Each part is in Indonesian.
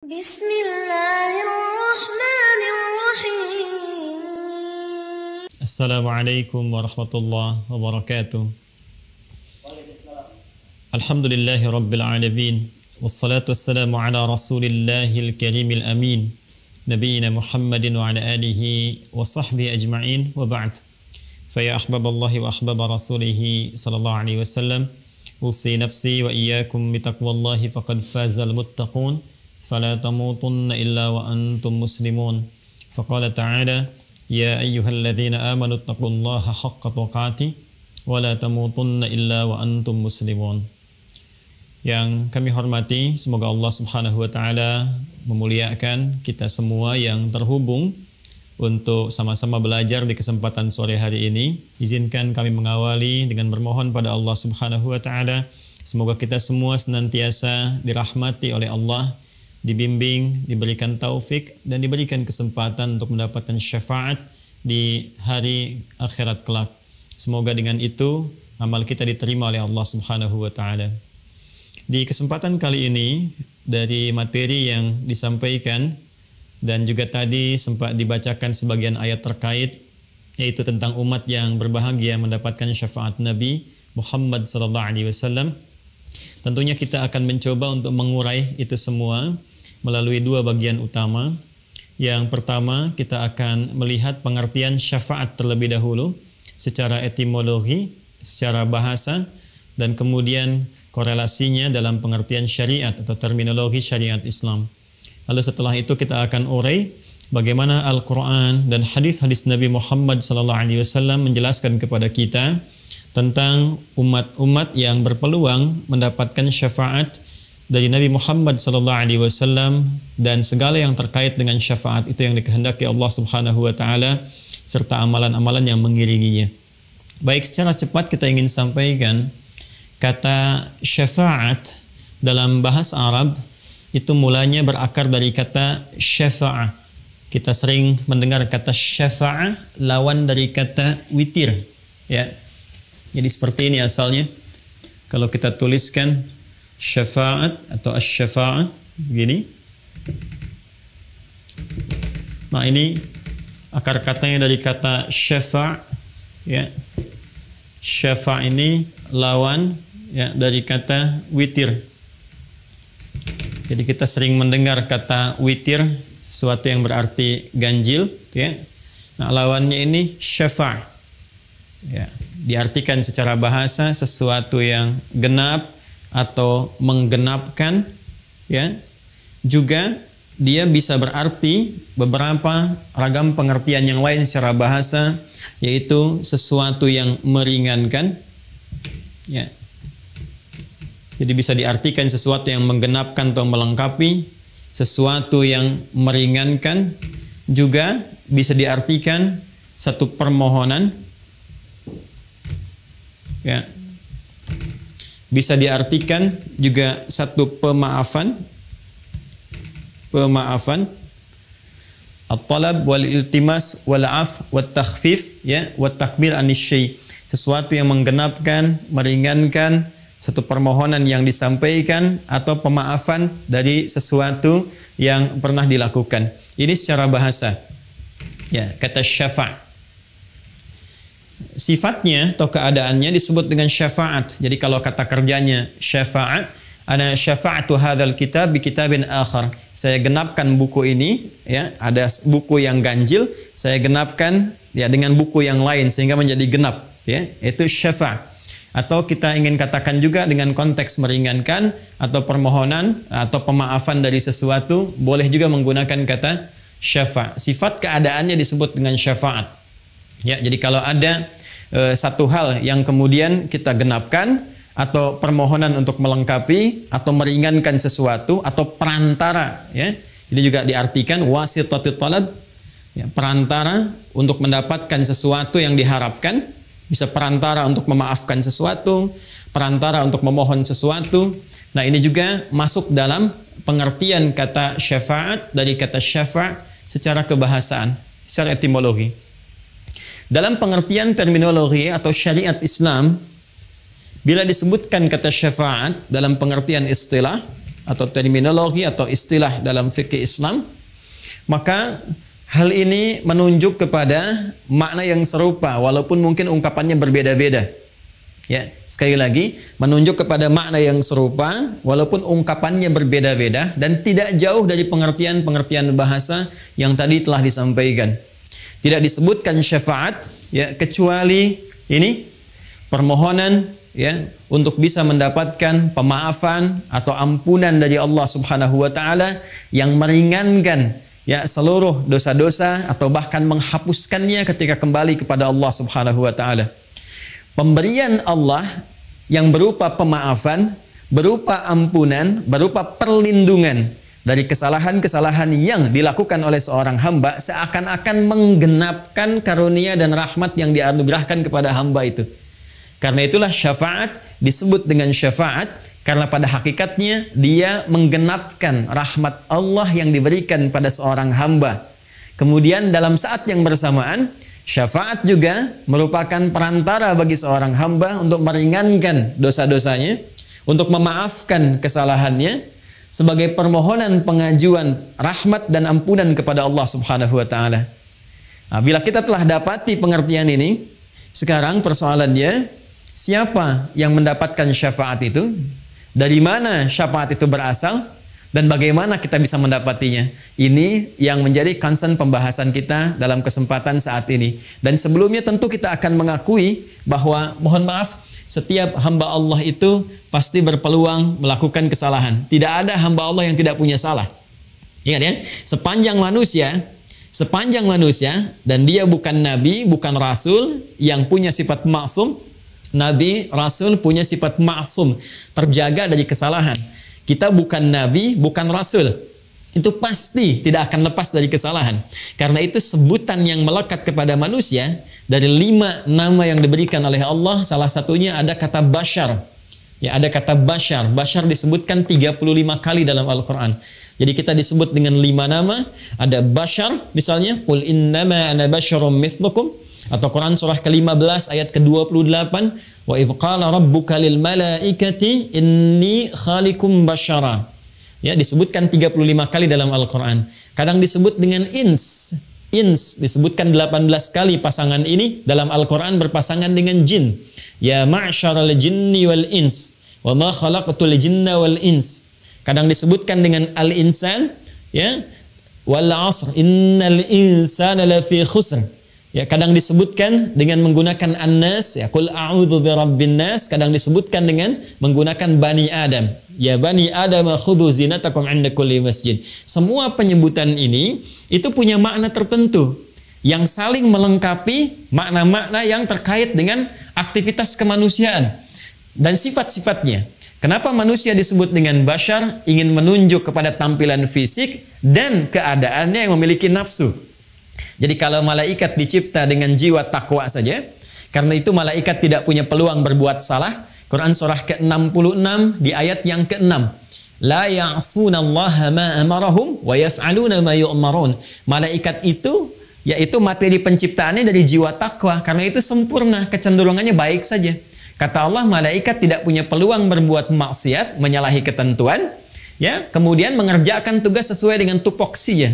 Bismillahirrahmanirrahim. Assalamualaikum warahmatullahi wabarakatuh. Alhamdulillahi rabbil alamin. Wassalatu wassalamu ala rasulillahil karimil amin. Nabiyyina Muhammadin wa ala alihi wa sahbihi ajma'in wa ba'd. Faya ahbaballahi wa ahbaba rasulihi sallallahu alaihi wasallam. Usi nafsi wa iyyakum bitaqwallahi faqad fazal muttaqun. Fala tamutunna illa wa antum muslimun. Faqala ta'ala ya ayyuhalladzina amanu taqullaha haqqa tuqatih wa la tamutunna illa wa antum muslimun. Yang kami hormati, semoga Allah Subhanahu wa taala memuliakan kita semua yang terhubung untuk sama-sama belajar di kesempatan sore hari ini. Izinkan kami mengawali dengan bermohon pada Allah Subhanahu wa taala, semoga kita semua senantiasa dirahmati oleh Allah, dibimbing, diberikan taufik dan diberikan kesempatan untuk mendapatkan syafaat di hari akhirat kelak. Semoga dengan itu amal kita diterima oleh Allah Subhanahu wa taala. Di kesempatan kali ini, dari materi yang disampaikan dan juga tadi sempat dibacakan sebagian ayat terkait, yaitu tentang umat yang berbahagia mendapatkan syafaat Nabi Muhammad SAW. Tentunya kita akan mencoba untuk mengurai itu semua melalui dua bagian utama. Yang pertama, kita akan melihat pengertian syafaat terlebih dahulu secara etimologi, secara bahasa, dan kemudian korelasinya dalam pengertian syariat atau terminologi syariat Islam. Lalu setelah itu kita akan urai bagaimana Al-Quran dan hadis-hadis Nabi Muhammad SAW menjelaskan kepada kita tentang umat-umat yang berpeluang mendapatkan syafaat dari Nabi Muhammad SAW dan segala yang terkait dengan syafaat itu yang dikehendaki Allah Subhanahu wa taala serta amalan-amalan yang mengiringinya. Baik, secara cepat kita ingin sampaikan kata syafaat dalam bahasa Arab itu mulanya berakar dari kata syafa'ah. Kita sering mendengar kata syafa'ah lawan dari kata witir, ya. Jadi seperti ini asalnya. Kalau kita tuliskan syafa'at atau asy-syafa'ah begini. Nah, ini akar katanya dari kata syafa', ya. Syafa' ini lawan, ya, dari kata witir. Jadi kita sering mendengar kata witir, sesuatu yang berarti ganjil, ya. Nah, lawannya ini syafa', ya. Diartikan secara bahasa sesuatu yang genap atau menggenapkan, ya. Juga dia bisa berarti beberapa ragam pengertian yang lain secara bahasa, yaitu sesuatu yang meringankan, ya. Jadi bisa diartikan sesuatu yang menggenapkan atau melengkapi, sesuatu yang meringankan, juga bisa diartikan satu permohonan, ya. Bisa diartikan juga satu pemaafan, at-talab wal iltimas wal af wat takhfif, ya, wat takbil anis syai. Sesuatu yang menggenapkan, meringankan, satu permohonan yang disampaikan atau pemaafan dari sesuatu yang pernah dilakukan. Ini secara bahasa, ya, kata syafa'. Sifatnya atau keadaannya disebut dengan syafaat. Jadi kalau kata kerjanya syafaat, ana syafa'tu hadzal kitab bi kitabin akhar. Saya genapkan buku ini, ya, ada buku yang ganjil, saya genapkan, ya, dengan buku yang lain sehingga menjadi genap, ya. Itu syafa'. Atau kita ingin katakan juga dengan konteks meringankan atau permohonan atau pemaafan dari sesuatu, boleh juga menggunakan kata syafa'. Sifat keadaannya disebut dengan syafaat. Ya, jadi kalau ada satu hal yang kemudian kita genapkan atau permohonan untuk melengkapi atau meringankan sesuatu atau perantara, ya. Ini juga diartikan wasitatul talab, ya, perantara untuk mendapatkan sesuatu yang diharapkan. Bisa perantara untuk memaafkan sesuatu, perantara untuk memohon sesuatu. Nah, ini juga masuk dalam pengertian kata syafaat dari kata syafa' secara kebahasaan, secara etimologi. Dalam pengertian terminologi atau syariat Islam, bila disebutkan kata syafaat dalam pengertian istilah atau terminologi atau istilah dalam fikih Islam, maka hal ini menunjuk kepada makna yang serupa walaupun mungkin ungkapannya berbeda-beda. Ya, sekali lagi menunjuk kepada makna yang serupa walaupun ungkapannya berbeda-beda dan tidak jauh dari pengertian-pengertian bahasa yang tadi telah disampaikan. Tidak disebutkan syafaat ya kecuali ini permohonan ya untuk bisa mendapatkan pemaafan atau ampunan dari Allah Subhanahu wa taala yang meringankan ya seluruh dosa-dosa atau bahkan menghapuskannya ketika kembali kepada Allah Subhanahu wa taala. Pemberian Allah yang berupa pemaafan, berupa ampunan, berupa perlindungan dari kesalahan-kesalahan yang dilakukan oleh seorang hamba seakan-akan menggenapkan karunia dan rahmat yang dianugerahkan kepada hamba itu. Karena itulah syafaat disebut dengan syafaat karena pada hakikatnya dia menggenapkan rahmat Allah yang diberikan pada seorang hamba. Kemudian dalam saat yang bersamaan syafaat juga merupakan perantara bagi seorang hamba untuk meringankan dosa-dosanya, untuk memaafkan kesalahannya sebagai permohonan pengajuan rahmat dan ampunan kepada Allah Subhanahu wa taala. Nah, bila kita telah dapati pengertian ini, sekarang persoalannya siapa yang mendapatkan syafaat itu? Dari mana syafaat itu berasal? Dan bagaimana kita bisa mendapatinya? Ini yang menjadi concern pembahasan kita dalam kesempatan saat ini. Dan sebelumnya tentu kita akan mengakui bahwa mohon maaf, setiap hamba Allah itu pasti berpeluang melakukan kesalahan. Tidak ada hamba Allah yang tidak punya salah. Ingat ya, sepanjang manusia dan dia bukan nabi, bukan rasul yang punya sifat maksum. Nabi, rasul punya sifat maksum, terjaga dari kesalahan. Kita bukan nabi, bukan rasul. Itu pasti tidak akan lepas dari kesalahan. Karena itu sebutan yang melekat kepada manusia dari 5 nama yang diberikan oleh Allah, salah satunya ada kata bashar. Ya, ada kata bashar. Bashar disebutkan 35 kali dalam Al-Quran. Jadi kita disebut dengan 5 nama. Ada bashar, misalnya qul innama ana basyarum mithlukum, atau Quran surah ke-15 ayat ke-28, wa idh qala rabbuka lil malaikati inni khaliqum basyara. Ya, disebutkan 35 kali dalam Al-Quran. Kadang disebut dengan ins. Ins disebutkan 18 kali pasangan ini dalam Al-Quran berpasangan dengan jin. Ya ma'syaral jinni wal ins wa ma khalaqtul jinna wal ins. Kadang disebutkan dengan al-insan, ya, wal 'asr innal insana lafi khusr. Ya, kadang disebutkan dengan menggunakan an-nas, ya, qul a'udzu birabbin nas. Kadang disebutkan dengan menggunakan bani Adam. Ya bani Adam khudhu zinatakum 'inda kulli masjid. Semua penyebutan ini itu punya makna tertentu yang saling melengkapi makna-makna yang terkait dengan aktivitas kemanusiaan dan sifat-sifatnya. Kenapa manusia disebut dengan bashar? Ingin menunjuk kepada tampilan fisik dan keadaannya yang memiliki nafsu. Jadi kalau malaikat dicipta dengan jiwa takwa saja, karena itu malaikat tidak punya peluang berbuat salah. Quran surah ke-66 di ayat yang ke-6. La ya'sunallaha ma amarahum wa yaf'aluna ma yu'marun. Malaikat itu yaitu materi penciptaannya dari jiwa takwa, karena itu sempurna, kecenderungannya baik saja. Kata Allah, malaikat tidak punya peluang berbuat maksiat, menyalahi ketentuan, ya, kemudian mengerjakan tugas sesuai dengan tupoksinya.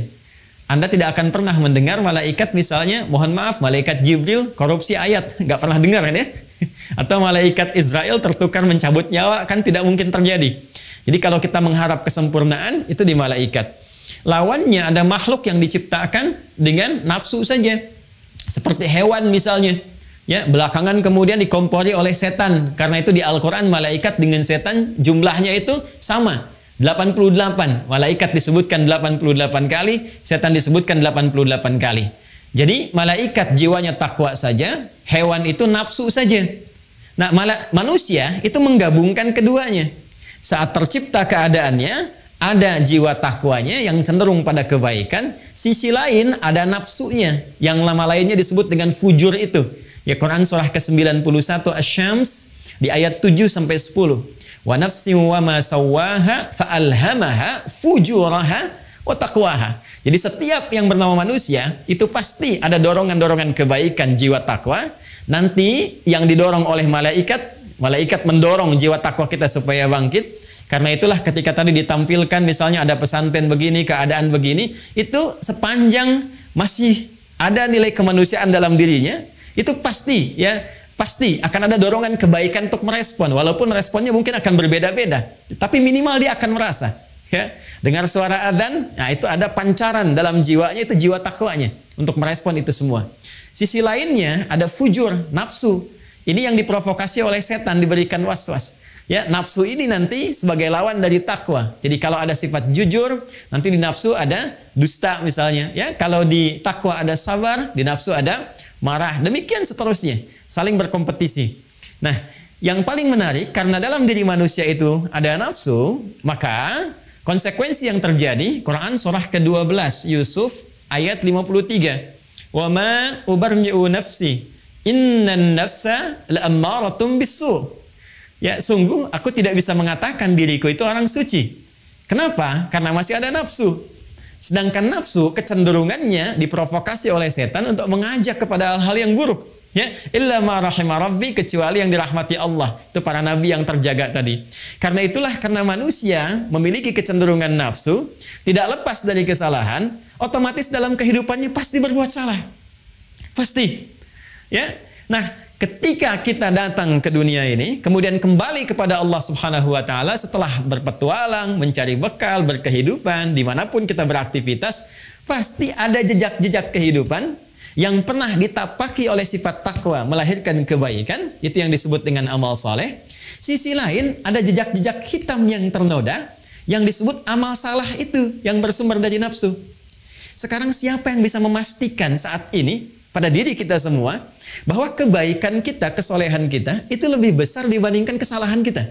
Anda tidak akan pernah mendengar malaikat misalnya, mohon maaf, malaikat Jibril korupsi ayat, nggak pernah dengar kan ya? Atau malaikat Israel tertukar mencabut nyawa, kan tidak mungkin terjadi. Jadi kalau kita mengharap kesempurnaan, itu di malaikat. Lawannya ada makhluk yang diciptakan dengan nafsu saja, seperti hewan misalnya. Ya, belakangan kemudian dikompori oleh setan. Karena itu di Al-Quran malaikat dengan setan jumlahnya itu sama. 88. Malaikat disebutkan 88 kali, setan disebutkan 88 kali. Jadi malaikat jiwanya takwa saja, hewan itu nafsu saja. Nah, manusia itu menggabungkan keduanya. Saat tercipta keadaannya, ada jiwa takwanya yang cenderung pada kebaikan, sisi lain ada nafsunya yang nama lainnya disebut dengan fujur itu. Ya, Quran surah ke-91 Asy-Syams di ayat 7 sampai 10. Wa nafsin wa ma sawwaha fa'alhamaha fujuraha wa taqwaha. Jadi setiap yang bernama manusia itu pasti ada dorongan-dorongan kebaikan jiwa takwa. Nanti yang didorong oleh malaikat, malaikat mendorong jiwa takwa kita supaya bangkit. Karena itulah ketika tadi ditampilkan misalnya ada pesantren begini, keadaan begini, itu sepanjang masih ada nilai kemanusiaan dalam dirinya, itu pasti ya, pasti akan ada dorongan kebaikan untuk merespon, walaupun responnya mungkin akan berbeda-beda, tapi minimal dia akan merasa ya, dengar suara adzan, nah itu ada pancaran dalam jiwanya, itu jiwa takwanya untuk merespon itu semua. Sisi lainnya ada fujur, nafsu. Ini yang diprovokasi oleh setan, diberikan was-was. Ya, nafsu ini nanti sebagai lawan dari takwa. Jadi kalau ada sifat jujur, nanti di nafsu ada dusta misalnya. Ya, kalau di takwa ada sabar, di nafsu ada marah. Demikian seterusnya, saling berkompetisi. Nah, yang paling menarik karena dalam diri manusia itu ada nafsu, maka konsekuensi yang terjadi, Quran surah ke-12 Yusuf ayat 53. Wa ma ubarri'u nafsi innan nafsa la'ammaratun bis-su'. Ya, sungguh aku tidak bisa mengatakan diriku itu orang suci. Kenapa? Karena masih ada nafsu. Sedangkan nafsu kecenderungannya diprovokasi oleh setan untuk mengajak kepada hal-hal yang buruk. Ya, illa ma rahima rabbi, kecuali yang dirahmati Allah. Itu para nabi yang terjaga tadi. Karena itulah, karena manusia memiliki kecenderungan nafsu, tidak lepas dari kesalahan, otomatis dalam kehidupannya pasti berbuat salah. Pasti. Ya. Nah, ketika kita datang ke dunia ini, kemudian kembali kepada Allah Subhanahu wa Ta'ala setelah berpetualang, mencari bekal, berkehidupan, dimanapun kita beraktivitas, pasti ada jejak-jejak kehidupan yang pernah ditapaki oleh sifat takwa, melahirkan kebaikan, itu yang disebut dengan amal saleh. Sisi lain, ada jejak-jejak hitam yang ternoda, yang disebut amal salah itu, yang bersumber dari nafsu. Sekarang siapa yang bisa memastikan saat ini, pada diri kita semua, bahwa kebaikan kita, kesolehan kita, itu lebih besar dibandingkan kesalahan kita?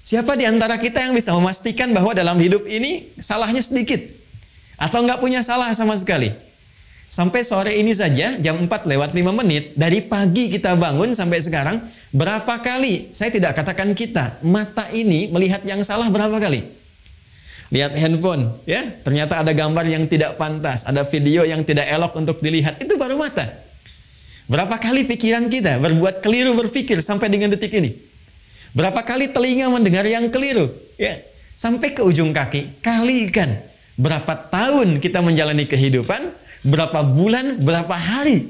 Siapa di antara kita yang bisa memastikan bahwa dalam hidup ini salahnya sedikit? Atau nggak punya salah sama sekali? Sampai sore ini saja, jam 4:05, dari pagi kita bangun sampai sekarang, berapa kali, saya tidak katakan kita, mata ini melihat yang salah berapa kali? Lihat handphone, ya, ternyata ada gambar yang tidak pantas, ada video yang tidak elok untuk dilihat, itu baru mata. Berapa kali pikiran kita berbuat keliru berpikir sampai dengan detik ini? Berapa kali telinga mendengar yang keliru? Ya, sampai ke ujung kaki, kalikan berapa tahun kita menjalani kehidupan, berapa bulan, berapa hari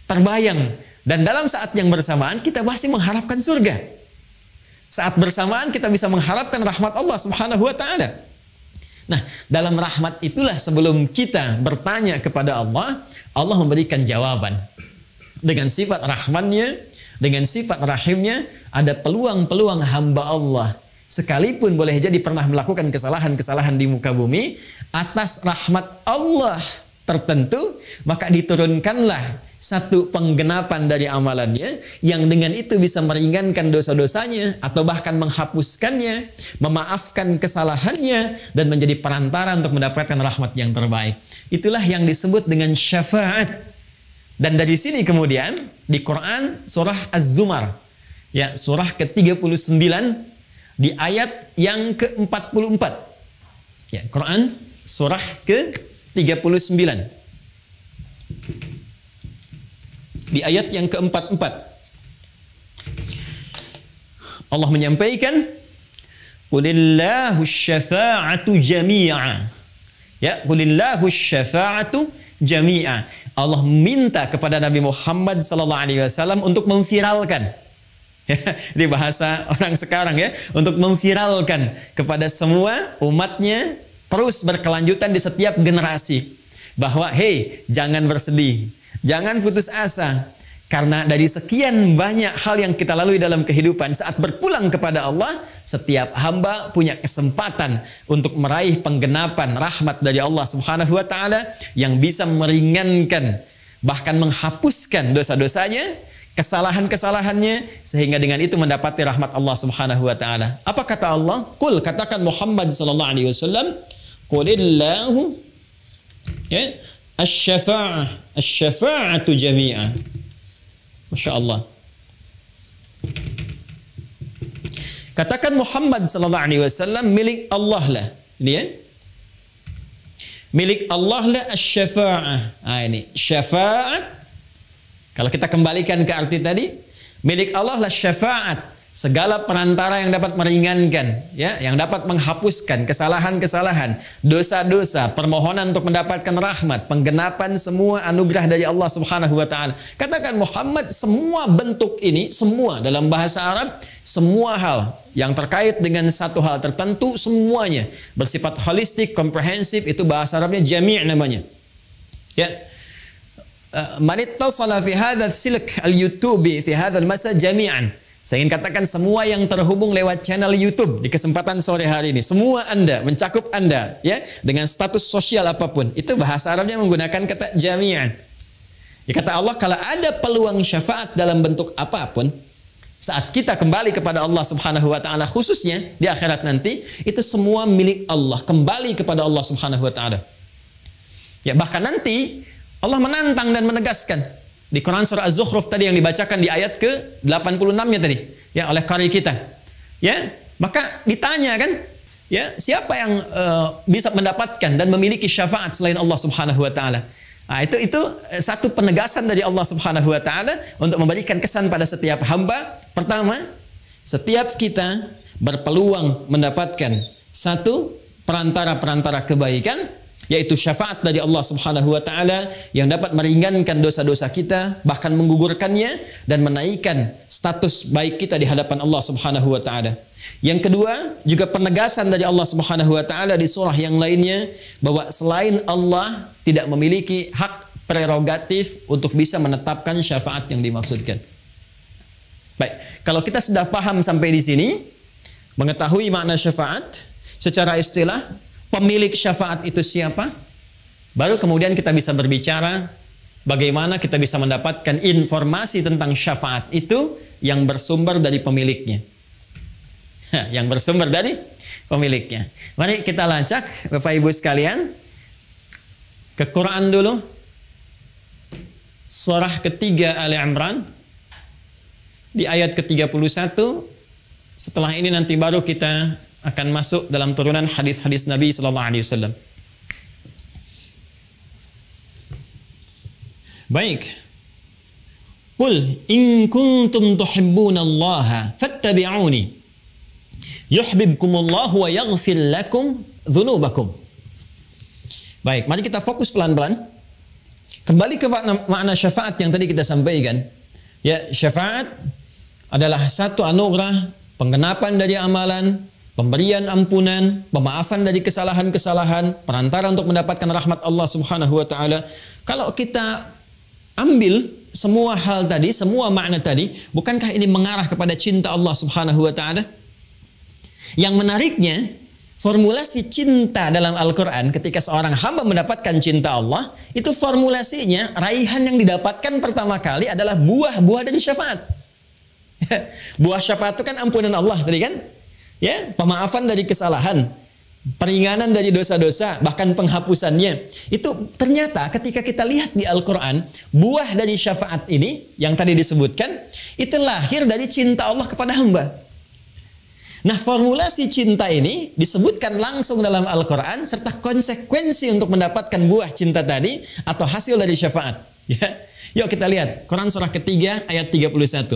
terbayang, dan dalam saat yang bersamaan kita masih mengharapkan surga. Saat bersamaan kita bisa mengharapkan rahmat Allah Subhanahu wa Ta'ala. Nah, dalam rahmat itulah sebelum kita bertanya kepada Allah, Allah memberikan jawaban. Dengan sifat rahmannya, dengan sifat rahimnya, ada peluang-peluang hamba Allah. Sekalipun boleh jadi pernah melakukan kesalahan-kesalahan di muka bumi, atas rahmat Allah tertentu, maka diturunkanlah satu penggenapan dari amalannya, yang dengan itu bisa meringankan dosa-dosanya, atau bahkan menghapuskannya, memaafkan kesalahannya, dan menjadi perantara untuk mendapatkan rahmat yang terbaik. Itulah yang disebut dengan syafaat. Dan dari sini kemudian di Quran surah Az-Zumar, ya, surah ke-39 di ayat yang ke-44. Ya, Quran surah ke-39 di ayat yang ke-44. Allah menyampaikan, qulillahu syafa'atu jami'a. Ya, qulillahu syafa'atu jami'a. Allah minta kepada Nabi Muhammad SAW untuk memviralkan. Ini bahasa orang sekarang, ya, untuk memviralkan kepada semua umatnya, terus berkelanjutan di setiap generasi, bahwa hey, jangan bersedih, jangan putus asa, karena dari sekian banyak hal yang kita lalui dalam kehidupan, saat berpulang kepada Allah, setiap hamba punya kesempatan untuk meraih penggenapan rahmat dari Allah Subhanahu wa Ta'ala yang bisa meringankan, bahkan menghapuskan dosa-dosanya, kesalahan-kesalahannya, sehingga dengan itu mendapati rahmat Allah Subhanahu wa Ta'ala. Apa kata Allah? Qul, katakan Muhammad sallallahu alaihi wasallam, qulillahu, ya, asy-syafa'atu jami'a. Masya Allah. Katakan Muhammad sallallahu alaihi wasallam, milik Allah lah. Ini, ya. Milik Allah lah asy-syafa'ah. Nah, ini syafaat. Kalau kita kembalikan ke arti tadi, milik Allah lah syafaat. segala perantara yang dapat meringankan, ya, yang dapat menghapuskan kesalahan-kesalahan, dosa-dosa, permohonan untuk mendapatkan rahmat, penggenapan semua anugerah dari Allah Subhanahu wa taala. Katakan Muhammad, semua bentuk ini, semua dalam bahasa Arab, semua hal yang terkait dengan satu hal tertentu, semuanya bersifat holistik, komprehensif, itu bahasa Arabnya jami' namanya. Ya. Man ittasala fi hadzal silk al-yutubi fi hadzal masa jami'an. Saya ingin katakan semua yang terhubung lewat channel YouTube di kesempatan sore hari ini, semua Anda, mencakup Anda, ya, dengan status sosial apapun, itu bahasa Arabnya menggunakan kata jami'an. Ya, kata Allah, kalau ada peluang syafaat dalam bentuk apapun, saat kita kembali kepada Allah Subhanahu wa taala, khususnya di akhirat nanti, itu semua milik Allah, kembali kepada Allah Subhanahu wa taala. Ya, bahkan nanti Allah menantang dan menegaskan di Quran surah Az-Zukhruf tadi yang dibacakan di ayat ke-86-nya tadi, ya, oleh qari kita. Ya, maka ditanya kan, ya, siapa yang bisa mendapatkan dan memiliki syafaat selain Allah Subhanahu wa taala? Nah, itu satu penegasan dari Allah Subhanahu wa taala untuk memberikan kesan pada setiap hamba. Pertama, setiap kita berpeluang mendapatkan satu perantara-perantara kebaikan, yaitu syafaat dari Allah Subhanahu wa taala yang dapat meringankan dosa-dosa kita, bahkan menggugurkannya dan menaikkan status baik kita di hadapan Allah Subhanahu wa taala. Yang kedua, juga penegasan dari Allah Subhanahu wa taala di surah yang lainnya bahwa selain Allah tidak memiliki hak prerogatif untuk bisa menetapkan syafaat yang dimaksudkan. Baik, kalau kita sudah paham sampai di sini, mengetahui makna syafaat secara istilah, pemilik syafaat itu siapa? Baru kemudian kita bisa berbicara bagaimana kita bisa mendapatkan informasi tentang syafaat itu yang bersumber dari pemiliknya. Yang bersumber dari pemiliknya. Mari kita lacak Bapak Ibu sekalian ke Quran dulu. Surah ketiga Ali Imran di ayat ke-31. Setelah ini nanti baru kita akan masuk dalam turunan hadis-hadis Nabi sallallahu alaihi wasallam. Baik. Qul in kuntum tuhibbunallaha fattabi'uni yuhibbukumullahu wa yaghfir lakum dzunubakum. Baik, mari kita fokus pelan-pelan. Kembali ke makna syafaat yang tadi kita sampaikan. Ya, syafaat adalah satu anugerah, penggenapan dari amalan, pemberian ampunan, pemaafan dari kesalahan-kesalahan, perantara untuk mendapatkan rahmat Allah Subhanahu wa taala. Kalau kita ambil semua hal tadi, semua makna tadi, bukankah ini mengarah kepada cinta Allah Subhanahu wa taala? Yang menariknya, formulasi cinta dalam Al-Quran ketika seorang hamba mendapatkan cinta Allah, itu formulasinya, raihan yang didapatkan pertama kali adalah buah-buah dari syafaat. Buah syafaat itu kan ampunan Allah tadi kan? Ya, pemaafan dari kesalahan, peringanan dari dosa-dosa, bahkan penghapusannya. Itu ternyata ketika kita lihat di Al-Quran, buah dari syafaat ini, yang tadi disebutkan, itu lahir dari cinta Allah kepada hamba. Nah, formulasi cinta ini disebutkan langsung dalam Al-Quran serta konsekuensi untuk mendapatkan buah cinta tadi atau hasil dari syafaat. Ya. Yuk kita lihat Quran surah ketiga ayat 31.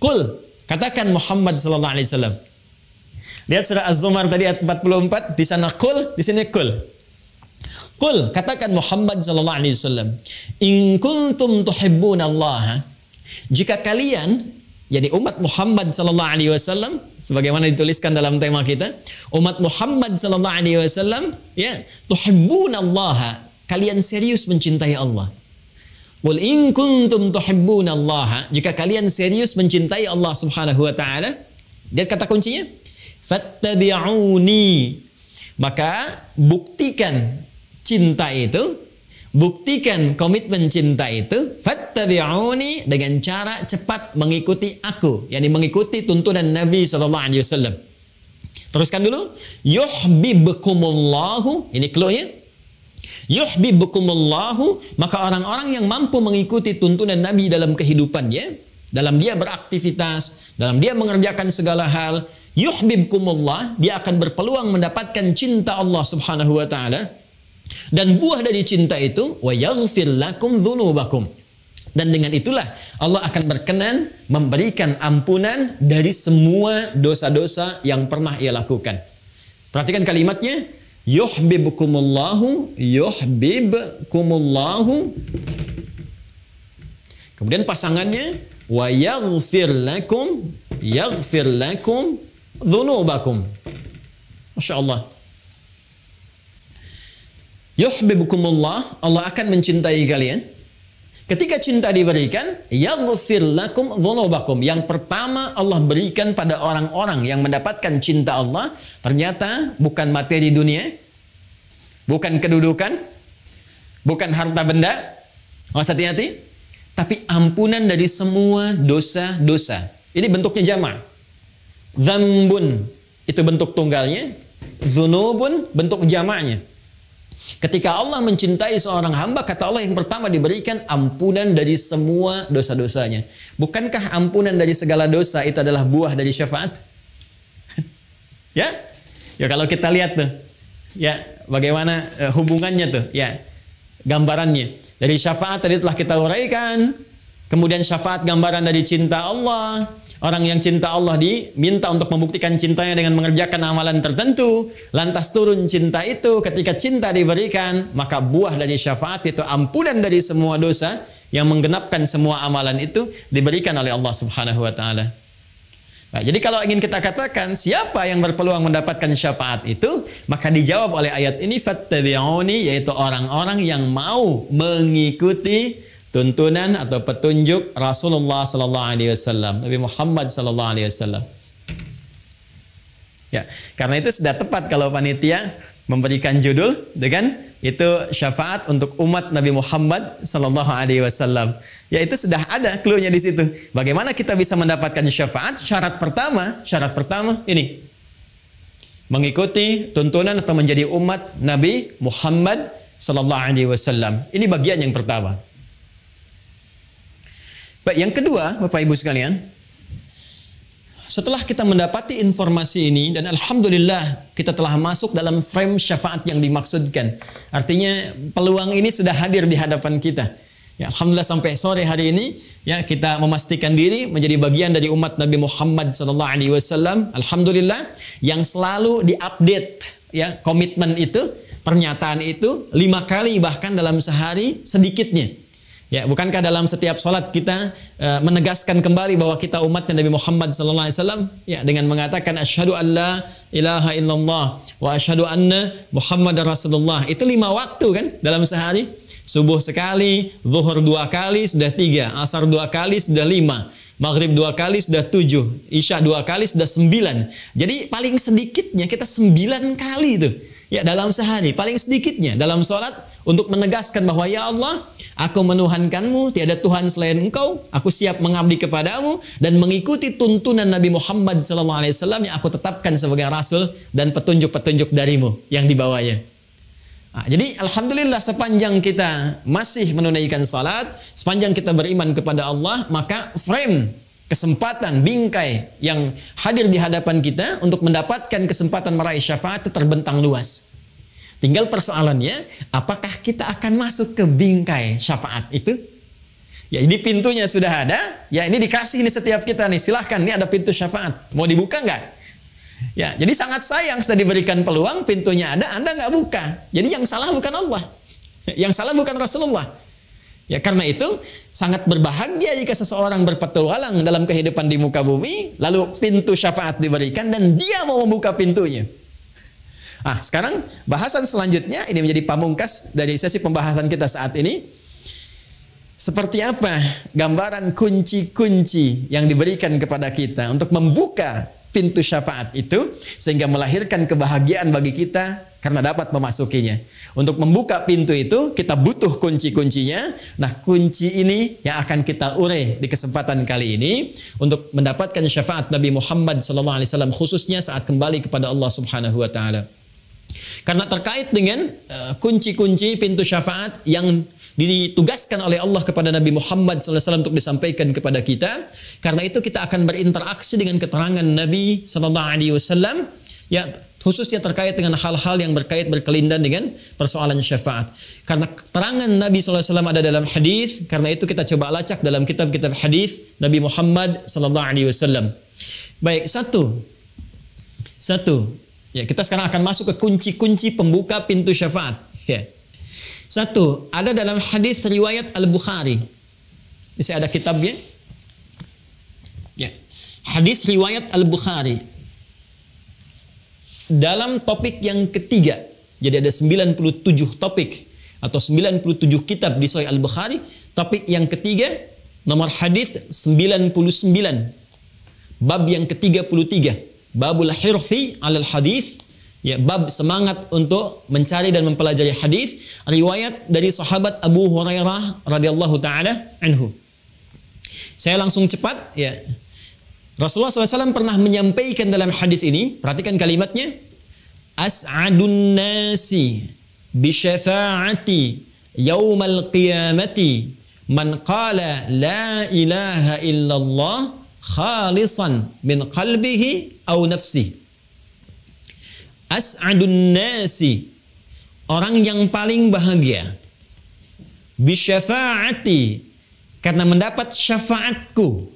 Qul, katakan Muhammad sallallahu alaihi wasallam. Lihat surah Az-Zumar tadi ayat 44, di sana qul, di sini qul. Qul, katakan Muhammad sallallahu alaihi wasallam, in kuntum tuhibbunallaha, jika kalian, jadi umat Muhammad sallallahu alaihi wasallam, sebagaimana dituliskan dalam tema kita, umat Muhammad sallallahu alaihi wasallam, ya, tuhibbunallaha, kalian serius mencintai Allah. Qul in kuntum tuhibbunallaha, jika kalian serius mencintai Allah Subhanahu wa taala, lihat kata kuncinya, fattabi'uni, maka buktikan cinta itu, buktikan komitmen cinta itu, fattabi'uni, dengan cara cepat mengikuti aku, yakni mengikuti tuntunan Nabi sallallahu alaihi wasallam. Teruskan dulu, yuhibbukumullahu, ini clue-nya. Yuhibbukumullahu, maka orang-orang yang mampu mengikuti tuntunan Nabi dalam kehidupannya, dalam dia beraktivitas, dalam dia mengerjakan segala hal, yuhibbukumullah, dia akan berpeluang mendapatkan cinta Allah Subhanahu wa taala. Dan buah dari cinta itu, wa yaghfir lakum dzunubakum. Dan dengan itulah Allah akan berkenan memberikan ampunan dari semua dosa-dosa yang pernah ia lakukan. Perhatikan kalimatnya, yuhibbukumullahu yuhibbukumullahu. Kemudian pasangannya, wa yaghfir lakum dzunubakum. Masya Allah. Yuhibbukumullah, Allah akan mencintai kalian. Ketika cinta diberikan, yaghfir lakum dzunubakum. Yang pertama Allah berikan pada orang-orang yang mendapatkan cinta Allah, ternyata bukan materi dunia, bukan kedudukan, bukan harta benda. Awas hati-hati. Tapi ampunan dari semua dosa-dosa. Ini bentuknya jamak. Dzambun itu bentuk tunggalnya, dzunubun bentuk jamaknya. Ketika Allah mencintai seorang hamba, kata Allah yang pertama diberikan ampunan dari semua dosa-dosanya. Bukankah ampunan dari segala dosa itu adalah buah dari syafaat? Ya? Ya kalau kita lihat tuh, ya bagaimana hubungannya tuh, ya gambarannya. Dari syafaat tadi telah kita uraikan. Kemudian syafaat gambaran dari cinta Allah. Orang yang cinta Allah diminta untuk membuktikan cintanya dengan mengerjakan amalan tertentu. Lantas turun cinta itu. Ketika cinta diberikan, maka buah dari syafaat itu ampunan dari semua dosa yang menggenapkan semua amalan itu diberikan oleh Allah Subhanahu wa taala. Nah, jadi kalau ingin kita katakan siapa yang berpeluang mendapatkan syafaat itu, maka dijawab oleh ayat ini, fattabi'uni, yaitu orang-orang yang mau mengikuti tuntunan atau petunjuk Rasulullah sallallahu alaihi wasallam, Nabi Muhammad sallallahu alaihi wasallam. Ya, karena itu sudah tepat kalau panitia memberikan judul dengan itu syafaat untuk umat Nabi Muhammad sallallahu alaihi wasallam. Ya, itu sudah ada clue-nya di situ. Bagaimana kita bisa mendapatkan syafaat? Syarat pertama ini. Mengikuti tuntunan atau menjadi umat Nabi Muhammad sallallahu alaihi wasallam. Ini bagian yang pertama. Baik, yang kedua, Bapak Ibu sekalian, setelah kita mendapati informasi ini dan alhamdulillah kita telah masuk dalam frame syafaat yang dimaksudkan. Artinya peluang ini sudah hadir di hadapan kita. Ya, alhamdulillah sampai sore hari ini ya kita memastikan diri menjadi bagian dari umat Nabi Muhammad sallallahu alaihi wasallam. Alhamdulillah yang selalu diupdate ya komitmen itu, pernyataan itu 5 kali bahkan dalam sehari sedikitnya. Ya, bukankah dalam setiap sholat kita menegaskan kembali bahwa kita umat Nabi Muhammad sallallahu alaihi wasallam ya dengan mengatakan asyhadu an la ilaha illallah wa asyhadu anna Muhammadar Rasulullah. Itu 5 waktu kan dalam sehari. Subuh sekali, zuhur 2 kali sudah 3, asar 2 kali sudah 5, maghrib 2 kali sudah 7, isya 2 kali sudah 9. Jadi paling sedikitnya kita 9 kali itu. Ya, dalam sehari paling sedikitnya dalam sholat untuk menegaskan bahwa ya Allah, aku menuhankanmu, tiada Tuhan selain Engkau, aku siap mengabdi kepadamu dan mengikuti tuntunan Nabi Muhammad SAW yang aku tetapkan sebagai Rasul dan petunjuk-petunjuk darimu yang dibawanya. Nah, jadi alhamdulillah sepanjang kita masih menunaikan salat, sepanjang kita beriman kepada Allah, maka frame kesempatan bingkai yang hadir di hadapan kita untuk mendapatkan kesempatan meraih syafaat itu terbentang luas. Tinggal persoalannya, apakah kita akan masuk ke bingkai syafaat itu? Ya, ini pintunya sudah ada. Ya, ini dikasih ini setiap kita nih. Silahkan, ini ada pintu syafaat. Mau dibuka nggak? Ya, jadi sangat sayang sudah diberikan peluang, pintunya ada, Anda nggak buka. Jadi yang salah bukan Allah. Yang salah bukan Rasulullah. Ya, karena itu sangat berbahagia jika seseorang berpetualang dalam kehidupan di muka bumi, lalu pintu syafaat diberikan dan dia mau membuka pintunya. Sekarang bahasan selanjutnya ini menjadi pamungkas dari sesi pembahasan kita saat ini. Seperti apa gambaran kunci-kunci yang diberikan kepada kita untuk membuka pintu syafaat itu sehingga melahirkan kebahagiaan bagi kita karena dapat memasukinya. Untuk membuka pintu itu kita butuh kunci-kuncinya. Nah, kunci ini yang akan kita urai di kesempatan kali ini untuk mendapatkan syafaat Nabi Muhammad SAW khususnya saat kembali kepada Allah Subhanahu wa taala. Karena terkait dengan kunci-kunci pintu syafaat yang ditugaskan oleh Allah kepada Nabi Muhammad SAW untuk disampaikan kepada kita. Karena itu kita akan berinteraksi dengan keterangan Nabi SAW. Ya, khususnya terkait dengan hal-hal yang berkelindan dengan persoalan syafaat. Karena keterangan Nabi SAW ada dalam hadis, karena itu kita coba lacak dalam kitab-kitab hadis Nabi Muhammad SAW. Baik, satu. Ya, kita sekarang akan masuk ke kunci-kunci pembuka pintu syafaat. Ya. Satu, ada dalam hadis riwayat Al-Bukhari. Ini saya ada kitabnya. Ya. Hadis riwayat Al-Bukhari. Dalam topik yang ketiga. Jadi ada 97 topik atau 97 kitab di Sahih Al-Bukhari. Topik yang ketiga, nomor hadis 99. Bab yang ke-33. Babul hirfi 'alal hadis. Ya, bab semangat untuk mencari dan mempelajari hadis, riwayat dari sahabat Abu Hurairah radhiyallahu taala anhu. Saya langsung cepat ya. Rasulullah SAW pernah menyampaikan dalam hadis ini, perhatikan kalimatnya, as'adun nasi bi syafa'ati yaumal qiyamati man qala la ilaha illallah khalisan min qalbihi aw nafsihi. As'adun nasi, orang yang paling bahagia, bisyafa'ati, karena mendapat syafaatku,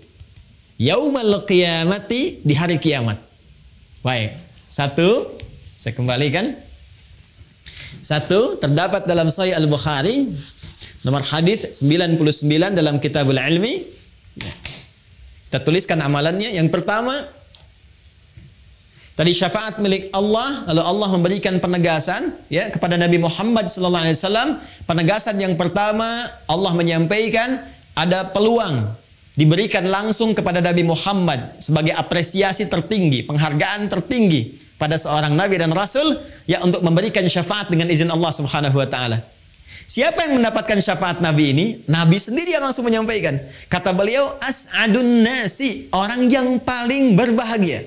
yaumal qiyamati, di hari kiamat. Baik, satu, saya kembalikan. Satu, terdapat dalam Sahih Al-Bukhari, nomor hadis 99 dalam Kitabul Ilmi. Kita tuliskan amalannya. Yang pertama, tadi syafaat milik Allah, lalu Allah memberikan penegasan ya kepada Nabi Muhammad SAW. Penegasan yang pertama, Allah menyampaikan ada peluang diberikan langsung kepada Nabi Muhammad sebagai apresiasi tertinggi, penghargaan tertinggi pada seorang nabi dan rasul ya, untuk memberikan syafaat dengan izin Allah Subhanahu wa taala. Siapa yang mendapatkan syafaat Nabi ini? Nabi sendiri yang langsung menyampaikan. Kata beliau, as'adun nasi, orang yang paling berbahagia.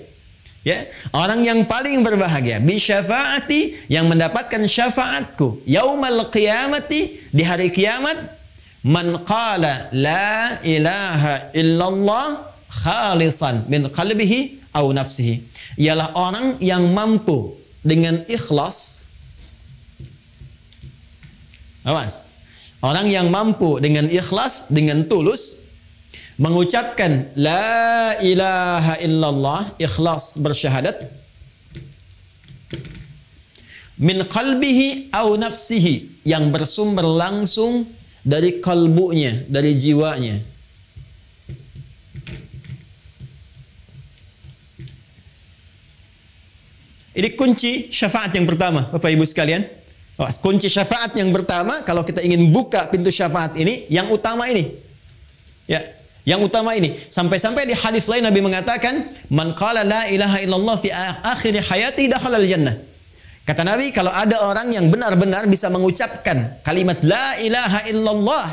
Ya, orang yang paling berbahagia bi syafaati, yang mendapatkan syafaatku yaumal qiyamati, di hari kiamat, man qala la ilaha illallah khalisan min qalbihi aw nafsihi, ialah orang yang mampu dengan ikhlas. Awas, orang yang mampu dengan ikhlas, dengan tulus mengucapkan la ilaha illallah, ikhlas bersyahadat, min qalbihi aw nafsihi, yang bersumber langsung dari kalbunya, dari jiwanya. Ini kunci syafaat yang pertama, Bapak Ibu sekalian. Kunci syafaat yang pertama, kalau kita ingin buka pintu syafaat ini, yang utama ini. Ya, yang utama ini. Sampai-sampai di hadis lain Nabi mengatakan, man qala la ilaha illallah fi akhir hayati dakhala al-jannah. Kata Nabi, kalau ada orang yang benar-benar bisa mengucapkan kalimat la ilaha illallah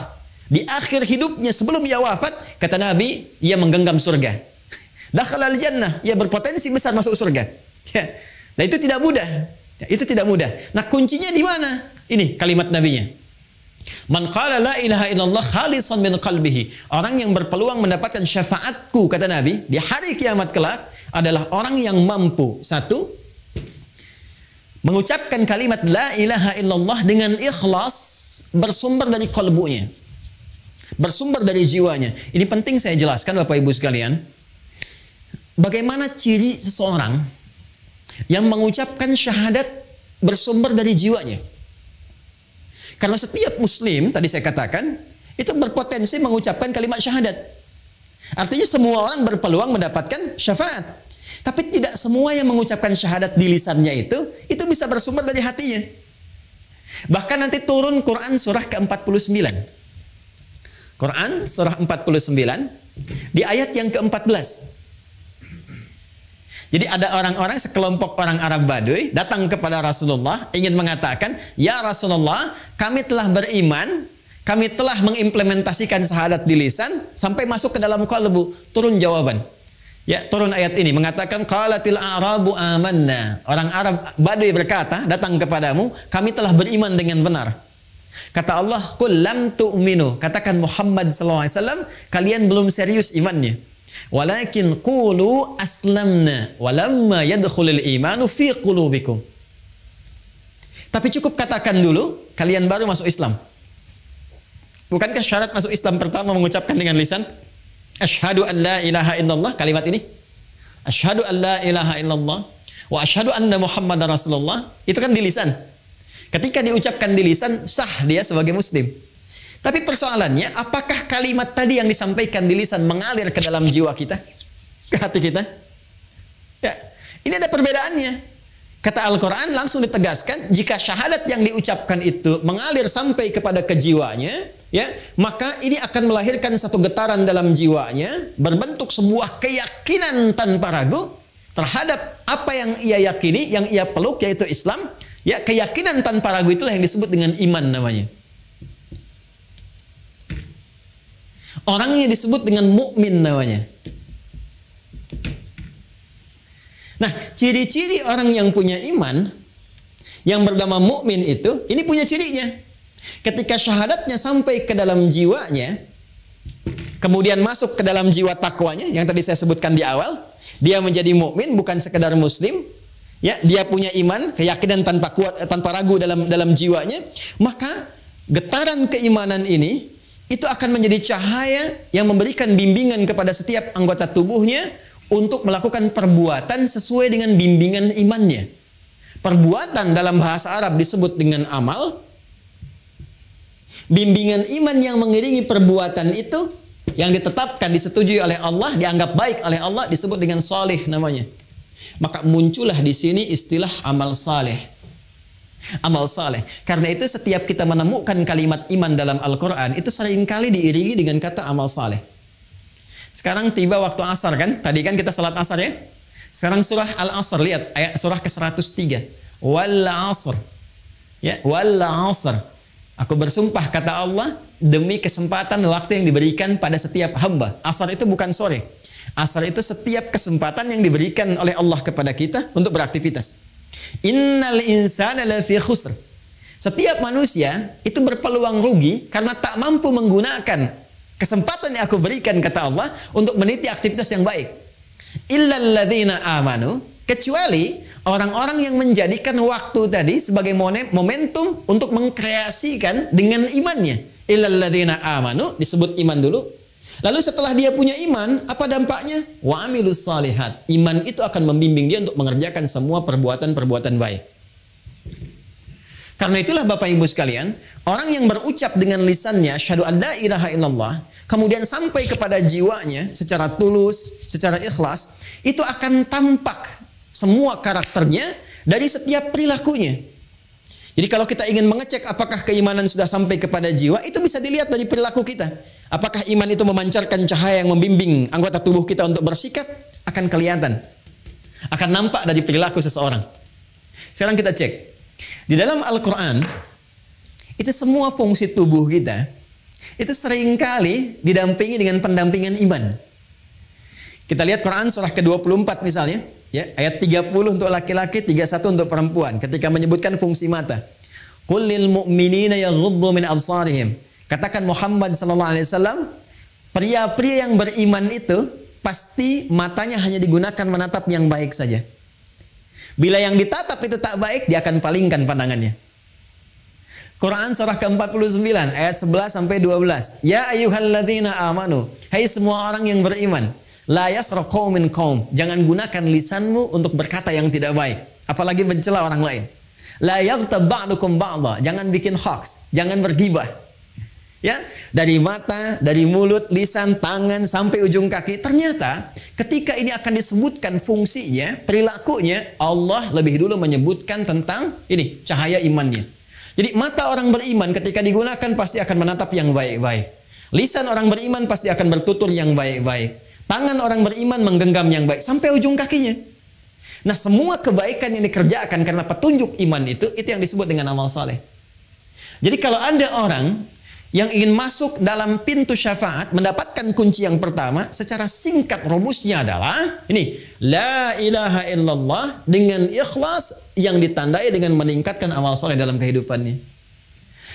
di akhir hidupnya sebelum ia wafat, kata Nabi, ia menggenggam surga. Dakhala al-jannah, ia berpotensi besar masuk surga. Ya. Nah, itu tidak mudah. Ya, itu tidak mudah. Nah, kuncinya di mana? Ini kalimat Nabinya. Man qala la ilaha illallah khalisan min qalbihi. Orang yang berpeluang mendapatkan syafaatku, kata Nabi, di hari kiamat kelak adalah orang yang mampu, satu, mengucapkan kalimat la ilaha illallah dengan ikhlas, bersumber dari kalbunya, bersumber dari jiwanya. Ini penting saya jelaskan Bapak Ibu sekalian. Bagaimana ciri seseorang yang mengucapkan syahadat bersumber dari jiwanya? Karena setiap muslim, tadi saya katakan, itu berpotensi mengucapkan kalimat syahadat. Artinya semua orang berpeluang mendapatkan syafaat. Tapi tidak semua yang mengucapkan syahadat di lisannya itu bisa bersumber dari hatinya. Bahkan nanti turun Quran surah ke-49. Quran surah 49 di ayat yang ke-14. Jadi ada orang-orang, sekelompok orang Arab Baduy datang kepada Rasulullah ingin mengatakan, ya Rasulullah, kami telah beriman, kami telah mengimplementasikan syahadat di lisan sampai masuk ke dalam qalbu. Turun jawaban. Ya, turun ayat ini mengatakan qalatil a'rabu amanna. Orang Arab Baduy berkata, datang kepadamu, kami telah beriman dengan benar. Kata Allah, qul lam tu'minu. Katakan Muhammad SAW, kalian belum serius imannya. Walakin qulu aslamna walamma yadkhulul imanu fi qulubikum. Tapi cukup katakan dulu, kalian baru masuk Islam. Bukankah syarat masuk Islam pertama mengucapkan dengan lisan? Asyhadu an la ilaha illallah, kalimat ini. Asyhadu an la ilaha illallah wa asyhadu anna Muhammadar Rasulullah. Itu kan di lisan. Ketika diucapkan di lisan, sah dia sebagai muslim. Tapi persoalannya, apakah kalimat tadi yang disampaikan di lisan mengalir ke dalam jiwa kita? Ke hati kita? Ya, ini ada perbedaannya. Kata Al-Quran langsung ditegaskan, jika syahadat yang diucapkan itu mengalir sampai kepada kejiwanya, ya, maka ini akan melahirkan satu getaran dalam jiwanya, berbentuk sebuah keyakinan tanpa ragu terhadap apa yang ia yakini, yang ia peluk, yaitu Islam. Ya, keyakinan tanpa ragu itulah yang disebut dengan iman namanya. Orangnya disebut dengan mukmin namanya. Nah, ciri-ciri orang yang punya iman, yang bernama mukmin itu, ini punya cirinya. Ketika syahadatnya sampai ke dalam jiwanya, kemudian masuk ke dalam jiwa takwanya, yang tadi saya sebutkan di awal, dia menjadi mukmin bukan sekedar muslim, ya, dia punya iman, keyakinan tanpa ragu dalam jiwanya, maka getaran keimanan ini itu akan menjadi cahaya yang memberikan bimbingan kepada setiap anggota tubuhnya untuk melakukan perbuatan sesuai dengan bimbingan imannya. Perbuatan dalam bahasa Arab disebut dengan amal. Bimbingan iman yang mengiringi perbuatan itu, yang ditetapkan, disetujui oleh Allah, dianggap baik oleh Allah, disebut dengan salih namanya. Maka muncullah di sini istilah amal saleh. Amal saleh. Karena itu setiap kita menemukan kalimat iman dalam Al-Quran, itu seringkali diiringi dengan kata amal saleh. Sekarang tiba waktu asar kan? Tadi kan kita salat asar ya? Sekarang surah Al-Asr, lihat ayat surah ke-103. Wal asr. Ya, wal asr. Aku bersumpah kata Allah demi kesempatan waktu yang diberikan pada setiap hamba. Asar itu bukan sore. Asar itu setiap kesempatan yang diberikan oleh Allah kepada kita untuk beraktivitas. Innal insana lafi khusr. Setiap manusia itu berpeluang rugi karena tak mampu menggunakan kesempatan yang aku berikan, kata Allah, untuk meniti aktivitas yang baik. Illal ladzina amanu, kecuali orang-orang yang menjadikan waktu tadi sebagai momentum untuk mengkreasikan dengan imannya. Illal ladzina amanu, disebut iman dulu. Lalu setelah dia punya iman, apa dampaknya? Wa amilus salihat. Iman itu akan membimbing dia untuk mengerjakan semua perbuatan-perbuatan baik. Karena itulah Bapak Ibu sekalian, orang yang berucap dengan lisannya asyhadu an la ilaha illallah, kemudian sampai kepada jiwanya secara tulus, secara ikhlas, itu akan tampak semua karakternya dari setiap perilakunya. Jadi kalau kita ingin mengecek apakah keimanan sudah sampai kepada jiwa, itu bisa dilihat dari perilaku kita. Apakah iman itu memancarkan cahaya yang membimbing anggota tubuh kita untuk bersikap, akan kelihatan. Akan nampak dari perilaku seseorang. Sekarang kita cek. Di dalam Al-Quran, itu semua fungsi tubuh kita, itu seringkali didampingi dengan pendampingan iman. Kita lihat Quran surah ke-24 misalnya, ya, ayat 30 untuk laki-laki, 31 untuk perempuan, ketika menyebutkan fungsi mata. Qul lil mu'minina yaghuddu min absarihim. Katakan Muhammad sallallahu alaihi wasallam, pria-pria yang beriman itu pasti matanya hanya digunakan menatap yang baik saja. Bila yang ditatap itu tak baik, dia akan palingkan pandangannya. Quran surah ke-49 ayat 11 sampai 12. Ya ayyuhalladzina amanu, hai semua orang yang beriman, la yasra qaumin qaum, jangan gunakan lisanmu untuk berkata yang tidak baik, apalagi mencela orang lain. La yaghtab ba'dukum ba'dha, jangan bikin hoax, jangan bergibah. Ya, dari mata, dari mulut, lisan, tangan sampai ujung kaki. Ternyata ketika ini akan disebutkan fungsinya, perilakunya, Allah lebih dulu menyebutkan tentang ini, cahaya imannya. Jadi mata orang beriman ketika digunakan pasti akan menatap yang baik-baik. Lisan orang beriman pasti akan bertutur yang baik-baik. Tangan orang beriman menggenggam yang baik sampai ujung kakinya. Nah, semua kebaikan yang dikerjakan karena petunjuk iman itu yang disebut dengan amal saleh. Jadi kalau ada orang yang ingin masuk dalam pintu syafaat, mendapatkan kunci yang pertama, secara singkat rumusnya adalah ini, la ilaha illallah dengan ikhlas yang ditandai dengan meningkatkan amal soleh dalam kehidupannya.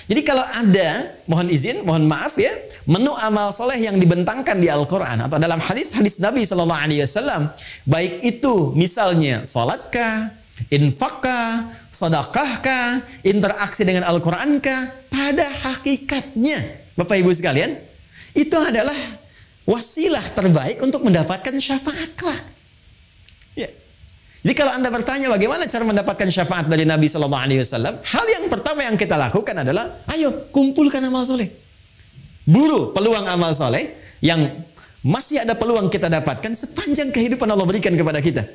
Jadi kalau ada, mohon izin, mohon maaf ya, menu amal soleh yang dibentangkan di Al-Quran atau dalam hadis-hadis Nabi Sallallahu Alaihi Wasallam, baik itu misalnya salatkah, infakkah, sedekahkah, interaksi dengan Al-Qurankah, pada hakikatnya Bapak Ibu sekalian, itu adalah wasilah terbaik untuk mendapatkan syafaat kelak. Ya. Jadi kalau Anda bertanya bagaimana cara mendapatkan syafaat dari Nabi Sallallahu Alaihi Wasallam, hal yang pertama yang kita lakukan adalah, ayo kumpulkan amal soleh. Buru peluang amal soleh yang masih ada peluang kita dapatkan sepanjang kehidupan Allah berikan kepada kita.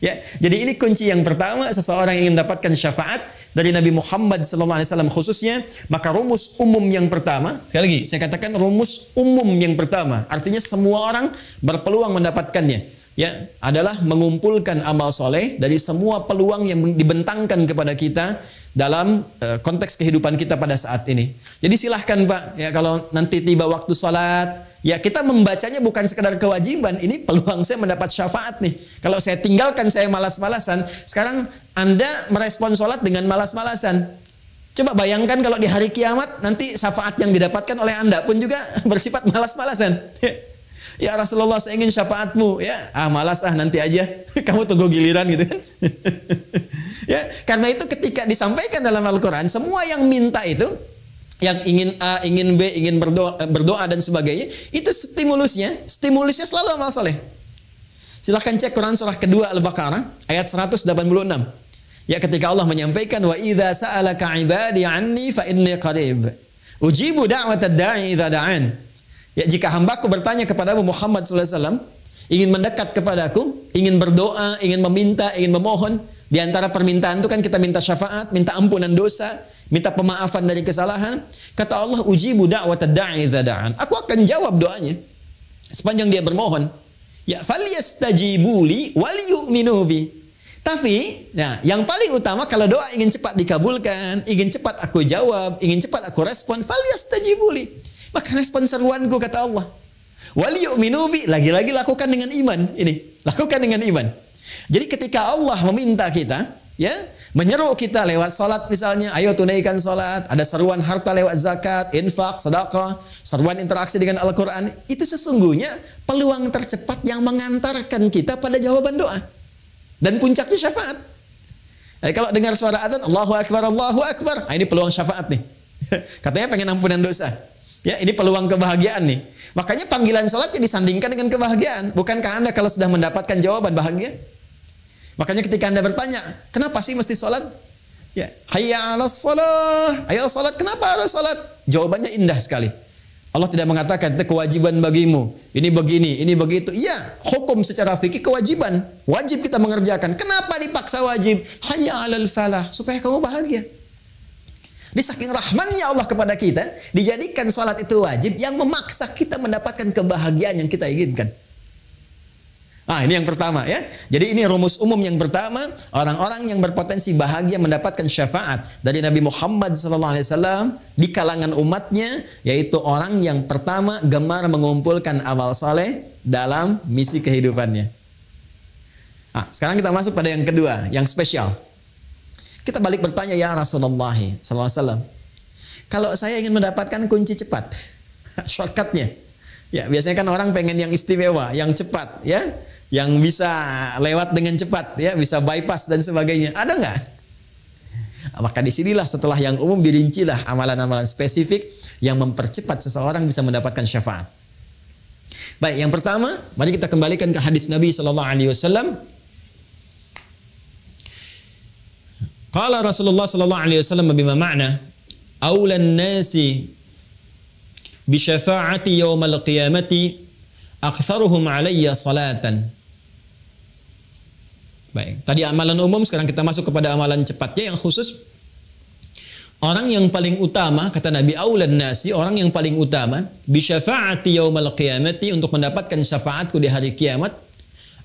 Ya, jadi ini kunci yang pertama seseorang ingin mendapatkan syafaat dari Nabi Muhammad SAW khususnya, maka rumus umum yang pertama, sekali lagi saya katakan rumus umum yang pertama, artinya semua orang berpeluang mendapatkannya, ya, adalah mengumpulkan amal soleh dari semua peluang yang dibentangkan kepada kita dalam konteks kehidupan kita pada saat ini. Jadi silahkan Pak, ya, kalau nanti tiba waktu salat, ya kita membacanya bukan sekedar kewajiban, ini peluang saya mendapat syafaat nih. Kalau saya tinggalkan, saya malas-malasan, sekarang Anda merespon salat dengan malas-malasan. Coba bayangkan kalau di hari kiamat nanti syafaat yang didapatkan oleh Anda pun juga bersifat malas-malasan. Ya Rasulullah, saya ingin syafaatmu, ya malas nanti aja, kamu tunggu giliran gitu kan. Ya, karena itu ketika disampaikan dalam Al-Quran, semua yang minta itu, yang ingin A, ingin B, ingin berdoa dan sebagainya, itu stimulusnya selalu amal soleh. Silahkan cek Quran surah kedua Al-Baqarah ayat 186. Ya, ketika Allah menyampaikan, wa idza sa'alaka 'ibadi 'anni fa inni qarib ujibu da'watad da'i idza da'an. Ya, jika hambaku bertanya kepada Muhammad SAW, ingin mendekat kepadaku, ingin berdoa, ingin meminta, ingin memohon, di antara permintaan itu kan kita minta syafaat, minta ampunan dosa, minta pemaafan dari kesalahan. Kata Allah, ujibu da'watad da'i idza da'an. Aku akan jawab doanya sepanjang dia bermohon. Ya, falyastajibuli wal yu'minu bi. Tapi, nah, yang paling utama kalau doa ingin cepat dikabulkan, ingin cepat aku jawab, ingin cepat aku respon, falyastajibuli. Maka respon seruanku, kata Allah. Wal yu'minu bi, lagi-lagi lakukan dengan iman. Ini, lakukan dengan iman. Jadi ketika Allah meminta kita, ya, menyeru kita lewat salat misalnya, ayo tunaikan salat, ada seruan harta lewat zakat, infak, sedekah, seruan interaksi dengan Al-Qur'an, itu sesungguhnya peluang tercepat yang mengantarkan kita pada jawaban doa. Dan puncaknya syafaat. Jadi kalau dengar suara azan, Allahu Akbar, Allahu Akbar, ini peluang syafaat nih. Katanya pengen ampunan dosa. Ya, ini peluang kebahagiaan nih. Makanya panggilan salatnya disandingkan dengan kebahagiaan. Bukankah Anda kalau sudah mendapatkan jawaban bahagia? Makanya ketika Anda bertanya, kenapa sih mesti salat? Ya, hayya 'alas shalah. Ayo salat, kenapa harus salat? Jawabannya indah sekali. Allah tidak mengatakan itu kewajiban bagimu. Ini begini, ini begitu. Iya, hukum secara fikih kewajiban. Wajib kita mengerjakan. Kenapa dipaksa wajib? Hayya 'alal falah, supaya kamu bahagia. Di saking rahmannya Allah kepada kita, dijadikan salat itu wajib yang memaksa kita mendapatkan kebahagiaan yang kita inginkan. Nah, ini yang pertama ya. Jadi ini rumus umum yang pertama, orang-orang yang berpotensi bahagia mendapatkan syafaat dari Nabi Muhammad SAW di kalangan umatnya, yaitu orang yang pertama gemar mengumpulkan amal saleh dalam misi kehidupannya. Nah, sekarang kita masuk pada yang kedua, yang spesial. Kita balik bertanya, ya Rasulullah SAW, kalau saya ingin mendapatkan kunci cepat, shortcutnya, ya biasanya kan orang pengen yang istimewa, yang cepat, ya, yang bisa lewat dengan cepat, ya, bisa bypass dan sebagainya. Ada nggak? Maka disinilah setelah yang umum dirincilah amalan-amalan spesifik yang mempercepat seseorang bisa mendapatkan syafaat. Baik, yang pertama, mari kita kembalikan ke hadis Nabi Sallallahu Alaihi Wasallam. Qala Rasulullah Sallallahu Alaihi Wasallam bima ma'na awlan nasi bi syafa'ati yaumal qiyamati aktsaruhum alayya salatan. Baik, tadi amalan umum, sekarang kita masuk kepada amalan cepatnya yang khusus. Orang yang paling utama, kata Nabi, aulan nasi, orang yang paling utama, bi syafa'ati yaumal qiyamati, untuk mendapatkan syafaatku di hari kiamat,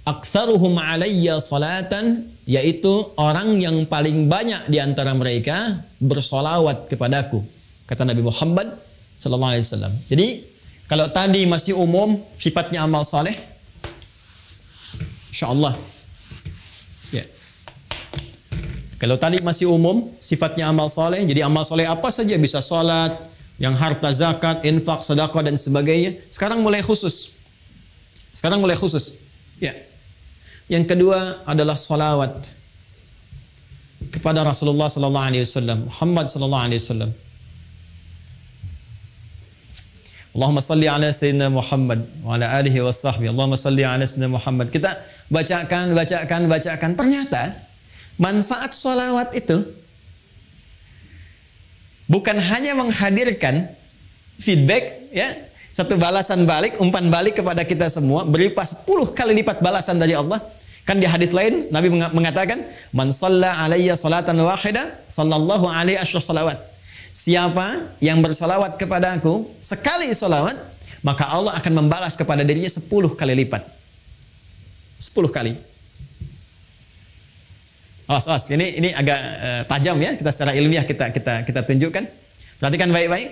aktsaruhum alayya salatan, yaitu orang yang paling banyak di antara mereka bersolawat kepadaku, kata Nabi Muhammad sallallahu alaihi wasallam. Jadi, kalau tadi masih umum sifatnya amal saleh, insyaallah. Ya. Kalau tadi masih umum sifatnya amal soleh, jadi amal soleh apa saja, bisa salat, yang harta zakat, infak, sedekah dan sebagainya. Sekarang mulai khusus. Ya. Yang kedua adalah salawat kepada Rasulullah sallallahu alaihi wasallam, Muhammad sallallahu alaihi wasallam. Allahumma salli ala sayyidina Muhammad wa ala alihi wa sahbihi. Allahumma salli ala sayyidina Muhammad. Kita bacakan. Ternyata manfaat salawat itu bukan hanya menghadirkan feedback, ya, satu balasan balik, umpan balik kepada kita semua, berupa 10 kali lipat balasan dari Allah. Kan di hadis lain Nabi mengatakan, "Man shalla alayya salatan wahida, sallallahu alaihi asyra salawat." Siapa yang bersalawat kepada aku sekali salawat, maka Allah akan membalas kepada dirinya 10 kali lipat. 10 kali. Awas, ini agak tajam ya, kita secara ilmiah kita tunjukkan. Perhatikan baik-baik.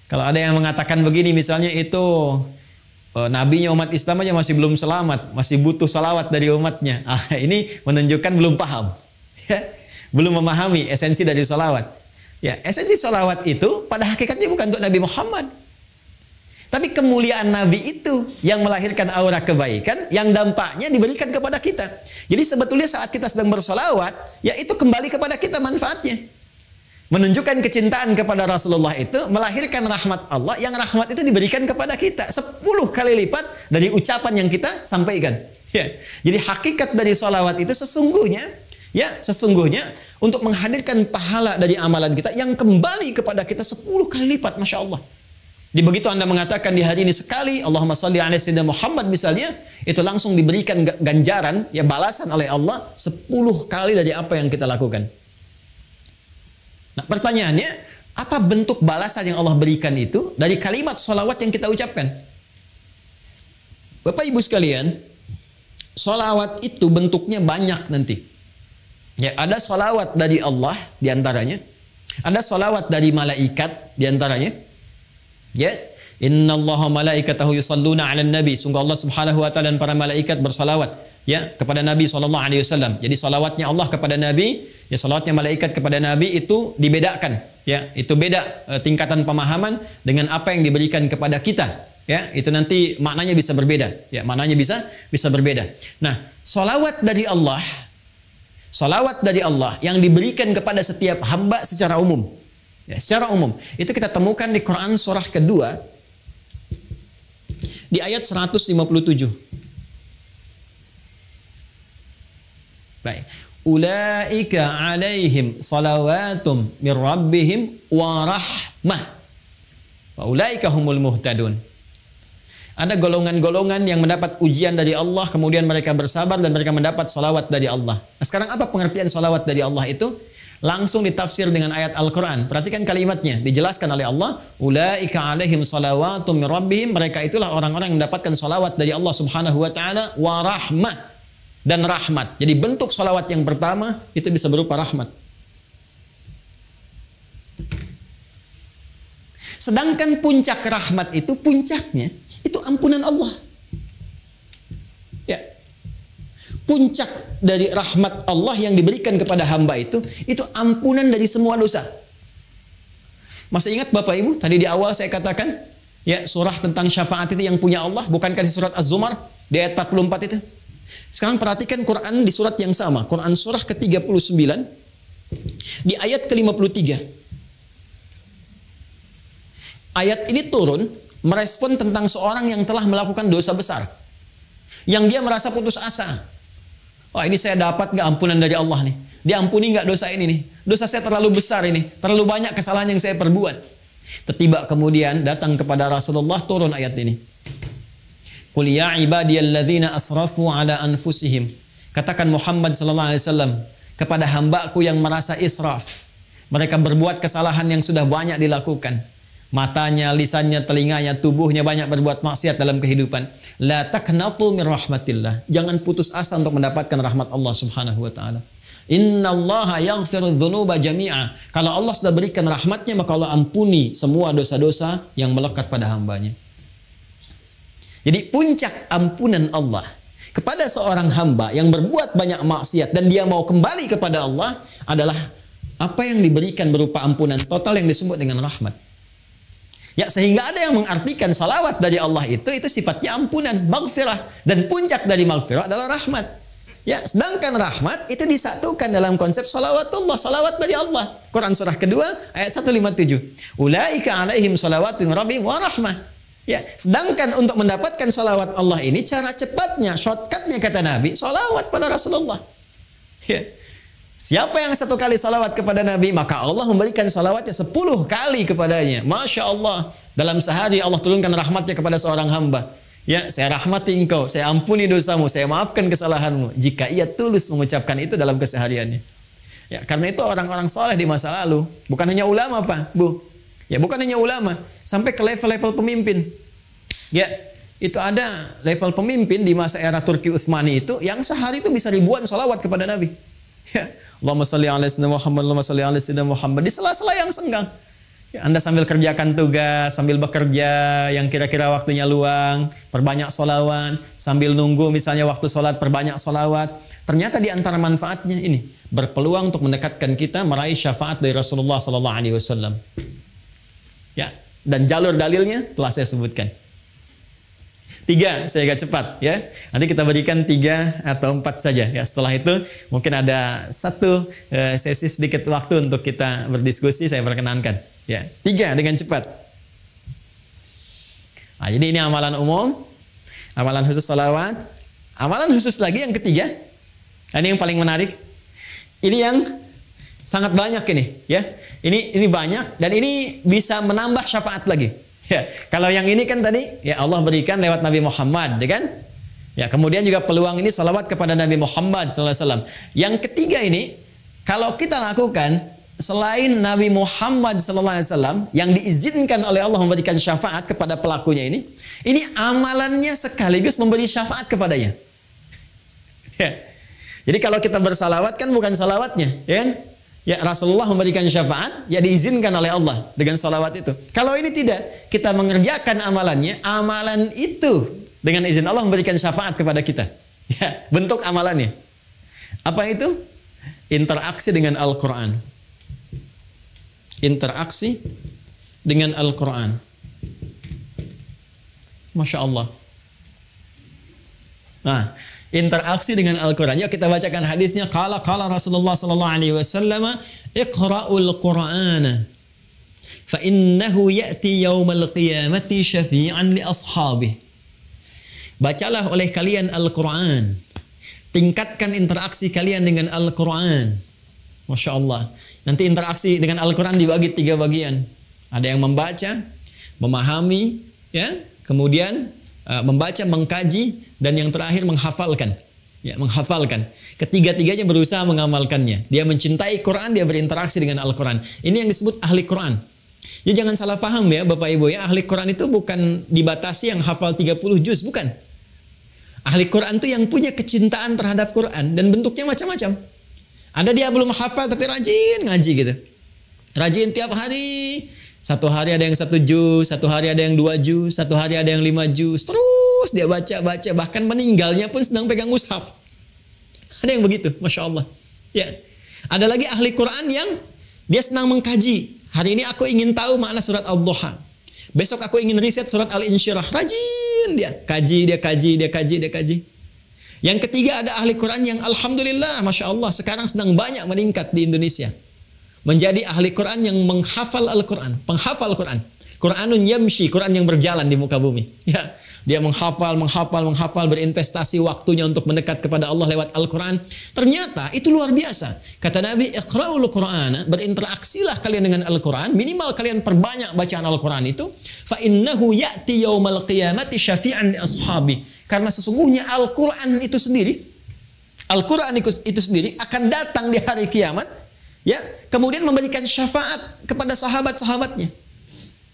Kalau ada yang mengatakan begini, misalnya itu nabinya umat Islam aja masih belum selamat, masih butuh salawat dari umatnya. Ini menunjukkan belum paham, ya, belum memahami esensi dari salawat. Ya, esensi salawat itu pada hakikatnya bukan untuk Nabi Muhammad, tapi kemuliaan Nabi itu yang melahirkan aura kebaikan yang dampaknya diberikan kepada kita. Jadi sebetulnya saat kita sedang bersolawat, ya itu kembali kepada kita manfaatnya. Menunjukkan kecintaan kepada Rasulullah itu melahirkan rahmat Allah, yang rahmat itu diberikan kepada kita 10 kali lipat dari ucapan yang kita sampaikan. Ya. Jadi hakikat dari solawat itu sesungguhnya untuk menghadirkan pahala dari amalan kita yang kembali kepada kita 10 kali lipat, Masya Allah. Di begitu Anda mengatakan di hari ini sekali Allahumma shalli ala sayyidina Muhammad misalnya, itu langsung diberikan ganjaran, ya, balasan oleh Allah 10 kali dari apa yang kita lakukan. Nah, pertanyaannya, apa bentuk balasan yang Allah berikan itu dari kalimat sholawat yang kita ucapkan? Bapak Ibu sekalian, sholawat itu bentuknya banyak nanti. Ya, ada sholawat dari Allah diantaranya, ada sholawat dari malaikat diantaranya. Ya, innallaha malaikatahu yusalluna 'alan nabi. Sungguh Allah Subhanahu wa taala dan para malaikat bersalawat, ya, kepada Nabi sallallahu alaihi wasallam. Jadi salawatnya Allah kepada Nabi, ya, salawatnya malaikat kepada Nabi itu dibedakan, ya. Itu beda tingkatan pemahaman dengan apa yang diberikan kepada kita, ya. Itu nanti maknanya bisa berbeda, ya, maknanya bisa berbeda. Nah, salawat dari Allah yang diberikan kepada setiap hamba secara umum. Ya, secara umum. Itu kita temukan di Quran surah kedua di ayat 157. Baik. Ulaika alaihim salawatum mir rabbihim wa rahmah. Wa ulaika humul muhtadun. Ada golongan-golongan yang mendapat ujian dari Allah, kemudian mereka bersabar dan mereka mendapat salawat dari Allah. Nah, sekarang apa pengertian salawat dari Allah itu? Langsung ditafsir dengan ayat Al-Quran. Perhatikan kalimatnya, dijelaskan oleh Allah, ulaika alaihim salawatum mir rabbihim, mereka itulah orang-orang yang mendapatkan salawat dari Allah Subhanahu wa taala, wa rahmah, dan rahmat. Jadi bentuk salawat yang pertama itu bisa berupa rahmat. Sedangkan puncak rahmat itu, puncaknya itu ampunan Allah. Ya. Puncak dari rahmat Allah yang diberikan kepada hamba itu ampunan dari semua dosa. Masih ingat Bapak Ibu, tadi di awal saya katakan, ya, surah tentang syafaat itu yang punya Allah, bukankah di surat Az-Zumar di ayat 44 itu? Sekarang perhatikan Quran di surat yang sama, Quran surah ke-39 di ayat ke-53. Ayat ini turun merespon tentang seorang yang telah melakukan dosa besar, yang dia merasa putus asa. Oh, ini saya dapat nggak ampunan dari Allah nih? Diampuni nggak dosa ini nih? Dosa saya terlalu besar ini, terlalu banyak kesalahan yang saya perbuat. Tiba kemudian datang kepada Rasulullah turun ayat ini. Qul ya ibadiyalladzina asrafu ala anfusihim. Katakan Muhammad sallallahu alaihi wasallam kepada hamba-Ku yang merasa israf. Mereka berbuat kesalahan yang sudah banyak dilakukan. Matanya, lisannya, telinganya, tubuhnya banyak berbuat maksiat dalam kehidupan. La taqnatu min rahmatillah. Jangan putus asa untuk mendapatkan rahmat Allah Subhanahu wa taala. Innallaha yaghfiru dzunuba jami'a. Kalau Allah sudah berikan rahmatnya, maka Allah ampuni semua dosa-dosa yang melekat pada hambanya. Jadi puncak ampunan Allah kepada seorang hamba yang berbuat banyak maksiat dan dia mau kembali kepada Allah adalah apa yang diberikan berupa ampunan total yang disebut dengan rahmat. Ya, sehingga ada yang mengartikan salawat dari Allah itu sifatnya ampunan, maghfirah, dan puncak dari maghfirah adalah rahmat. Ya, sedangkan rahmat itu disatukan dalam konsep salawatullah, salawat dari Allah. Quran surah kedua ayat 157. Ulaika alaihim salawatun rabbihim wa rahmah. Ya, sedangkan untuk mendapatkan salawat Allah ini cara cepatnya, shortcutnya kata Nabi, salawat pada Rasulullah. Ya. Siapa yang satu kali salawat kepada Nabi, maka Allah memberikan salawatnya 10 kali kepadanya. Masya Allah. Dalam sehari Allah turunkan rahmatnya kepada seorang hamba. Ya, saya rahmati engkau, saya ampuni dosamu, saya maafkan kesalahanmu. Jika ia tulus mengucapkan itu dalam kesehariannya. Ya, karena itu orang-orang soleh di masa lalu, bukan hanya ulama Pak, Bu. Ya, bukan hanya ulama, sampai ke level-level pemimpin. Ya, itu ada level pemimpin di masa era Turki Utsmani itu, yang sehari itu bisa ribuan salawat kepada Nabi. Ya, Allahumma salli ala sayyidina Muhammad, Allahumma salli ala sayyidina Muhammad, di sela-sela yang senggang. Ya, Anda sambil kerjakan tugas, sambil bekerja yang kira-kira waktunya luang, perbanyak sholawat, sambil nunggu misalnya waktu sholat, perbanyak sholawat. Ternyata di antara manfaatnya ini, berpeluang untuk mendekatkan kita meraih syafaat dari Rasulullah SAW. Ya, dan jalur dalilnya telah saya sebutkan. 3, saya agak cepat ya. Nanti kita berikan 3 atau 4 saja ya. Setelah itu mungkin ada satu sesi sedikit waktu untuk kita berdiskusi, saya perkenankan ya. 3 dengan cepat. Nah, jadi ini amalan umum, amalan khusus salawat, amalan khusus lagi yang ketiga. Ini yang paling menarik. Ini yang sangat banyak ini ya. Ini banyak dan ini bisa menambah syafaat lagi. Ya, kalau yang ini kan tadi ya Allah berikan lewat Nabi Muhammad, ya kan? Ya, kemudian juga peluang ini salawat kepada Nabi Muhammad SAW. Yang ketiga ini kalau kita lakukan selain Nabi Muhammad SAW yang diizinkan oleh Allah memberikan syafaat kepada pelakunya ini amalannya sekaligus memberi syafaat kepadanya. Ya. Jadi kalau kita bersalawat kan bukan salawatnya, ya kan? Ya, Rasulullah memberikan syafaat, ya diizinkan oleh Allah dengan salawat itu. Kalau ini tidak, kita mengerjakan amalannya, amalan itu dengan izin Allah memberikan syafaat kepada kita. Ya, bentuk amalannya. Apa itu? Interaksi dengan Al-Quran. Interaksi dengan Al-Quran. Masya Allah. Nah, interaksi dengan Al-Quran. Yuk kita bacakan hadisnya. Qala Rasulullah sallallahu alaihi wasallam, "Iqra'ul Qur'ana fa innahu ya'ti yaumal qiyamati syafi'an li ashabihi." Bacalah oleh kalian Al-Quran. Tingkatkan interaksi kalian dengan Al-Quran. Masya Allah. Nanti interaksi dengan Al-Quran dibagi 3 bagian. Ada yang membaca, memahami, ya, kemudian membaca, mengkaji, dan yang terakhir menghafalkan. Ya, menghafalkan. Ketiga-tiganya berusaha mengamalkannya. Dia mencintai Quran, dia berinteraksi dengan Al-Quran. Ini yang disebut ahli Quran. Ya, jangan salah paham ya Bapak Ibu ya. Ahli Quran itu bukan dibatasi yang hafal 30 juz, bukan. Ahli Quran itu yang punya kecintaan terhadap Quran dan bentuknya macam-macam. Ada dia belum hafal tapi rajin ngaji gitu. Rajin tiap hari. Satu hari ada yang 1 juz, satu hari ada yang 2 juz, satu hari ada yang 5 juz. Terus dia baca, bahkan meninggalnya pun sedang pegang mushaf. Ada yang begitu, Masya Allah. Ya. Ada lagi ahli Quran yang dia senang mengkaji. Hari ini aku ingin tahu makna surat Al-Duha. Besok aku ingin riset surat Al-Insyirah. Rajin dia. Kaji. Yang ketiga ada ahli Quran yang Alhamdulillah, Masya Allah, sekarang sedang banyak meningkat di Indonesia. Menjadi ahli Quran yang menghafal Al-Quran, penghafal Quran. Quranun yamshi, Quran yang berjalan di muka bumi. Ya, dia menghafal, berinvestasi waktunya untuk mendekat kepada Allah lewat Al-Quran. Ternyata itu luar biasa. Kata Nabi, Iqra'ul Qur'ana, berinteraksilah kalian dengan Al-Quran, minimal kalian perbanyak bacaan Al-Quran itu. Fa innahu ya'ti yaumal qiyamati syafi'an li ashabi. Karena sesungguhnya Al-Quran itu sendiri, akan datang di hari kiamat. Ya, kemudian memberikan syafaat kepada sahabat-sahabatnya.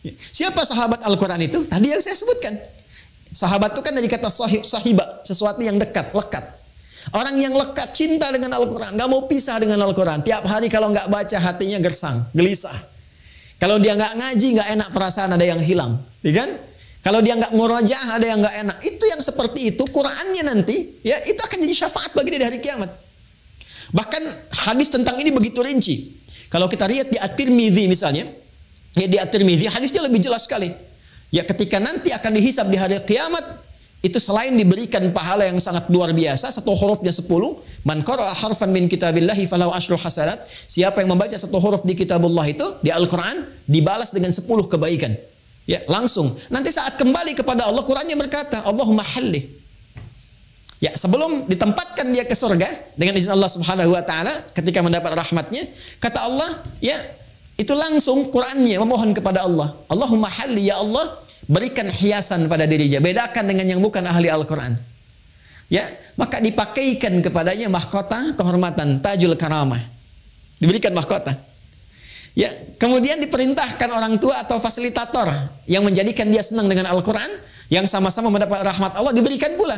Ya. Siapa sahabat Al-Quran itu? Tadi yang saya sebutkan. Sahabat itu kan dari kata sahiba, sesuatu yang dekat, lekat. Orang yang lekat, cinta dengan Al-Quran, gak mau pisah dengan Al-Quran. Tiap hari kalau gak baca hatinya gersang, gelisah. Kalau dia gak ngaji, gak enak perasaan, ada yang hilang. Ya kan? Kalau dia gak murajaah, ada yang gak enak. Itu yang seperti itu, Qurannya nanti, ya itu akan jadi syafaat bagi dia di hari kiamat. Bahkan hadis tentang ini begitu rinci. Kalau kita lihat di At-Tirmidzi misalnya, Ya, di At-Tirmidzi hadisnya lebih jelas sekali. Ya, ketika nanti akan dihisab di hari kiamat, itu selain diberikan pahala yang sangat luar biasa, satu hurufnya 10, man qara'a harfan min kitabillahi falahu asyru hasanat, siapa yang membaca satu huruf di kitabullah itu, di Al-Quran, dibalas dengan 10 kebaikan. Ya, langsung. Nanti saat kembali kepada Allah, Qurannya berkata, Allahumma halli. Ya, sebelum ditempatkan dia ke surga, dengan izin Allah subhanahu wa ta'ala, ketika mendapat rahmatnya, kata Allah, ya, itu langsung Qurannya memohon kepada Allah, Allahumma halli, ya Allah, berikan hiasan pada dirinya, bedakan dengan yang bukan ahli Al-Quran. Ya, maka dipakaikan kepadanya mahkota kehormatan, tajul karamah. Diberikan mahkota. Ya, kemudian diperintahkan orang tua atau fasilitator yang menjadikan dia senang dengan Al-Quran, yang sama-sama mendapat rahmat Allah, diberikan pula.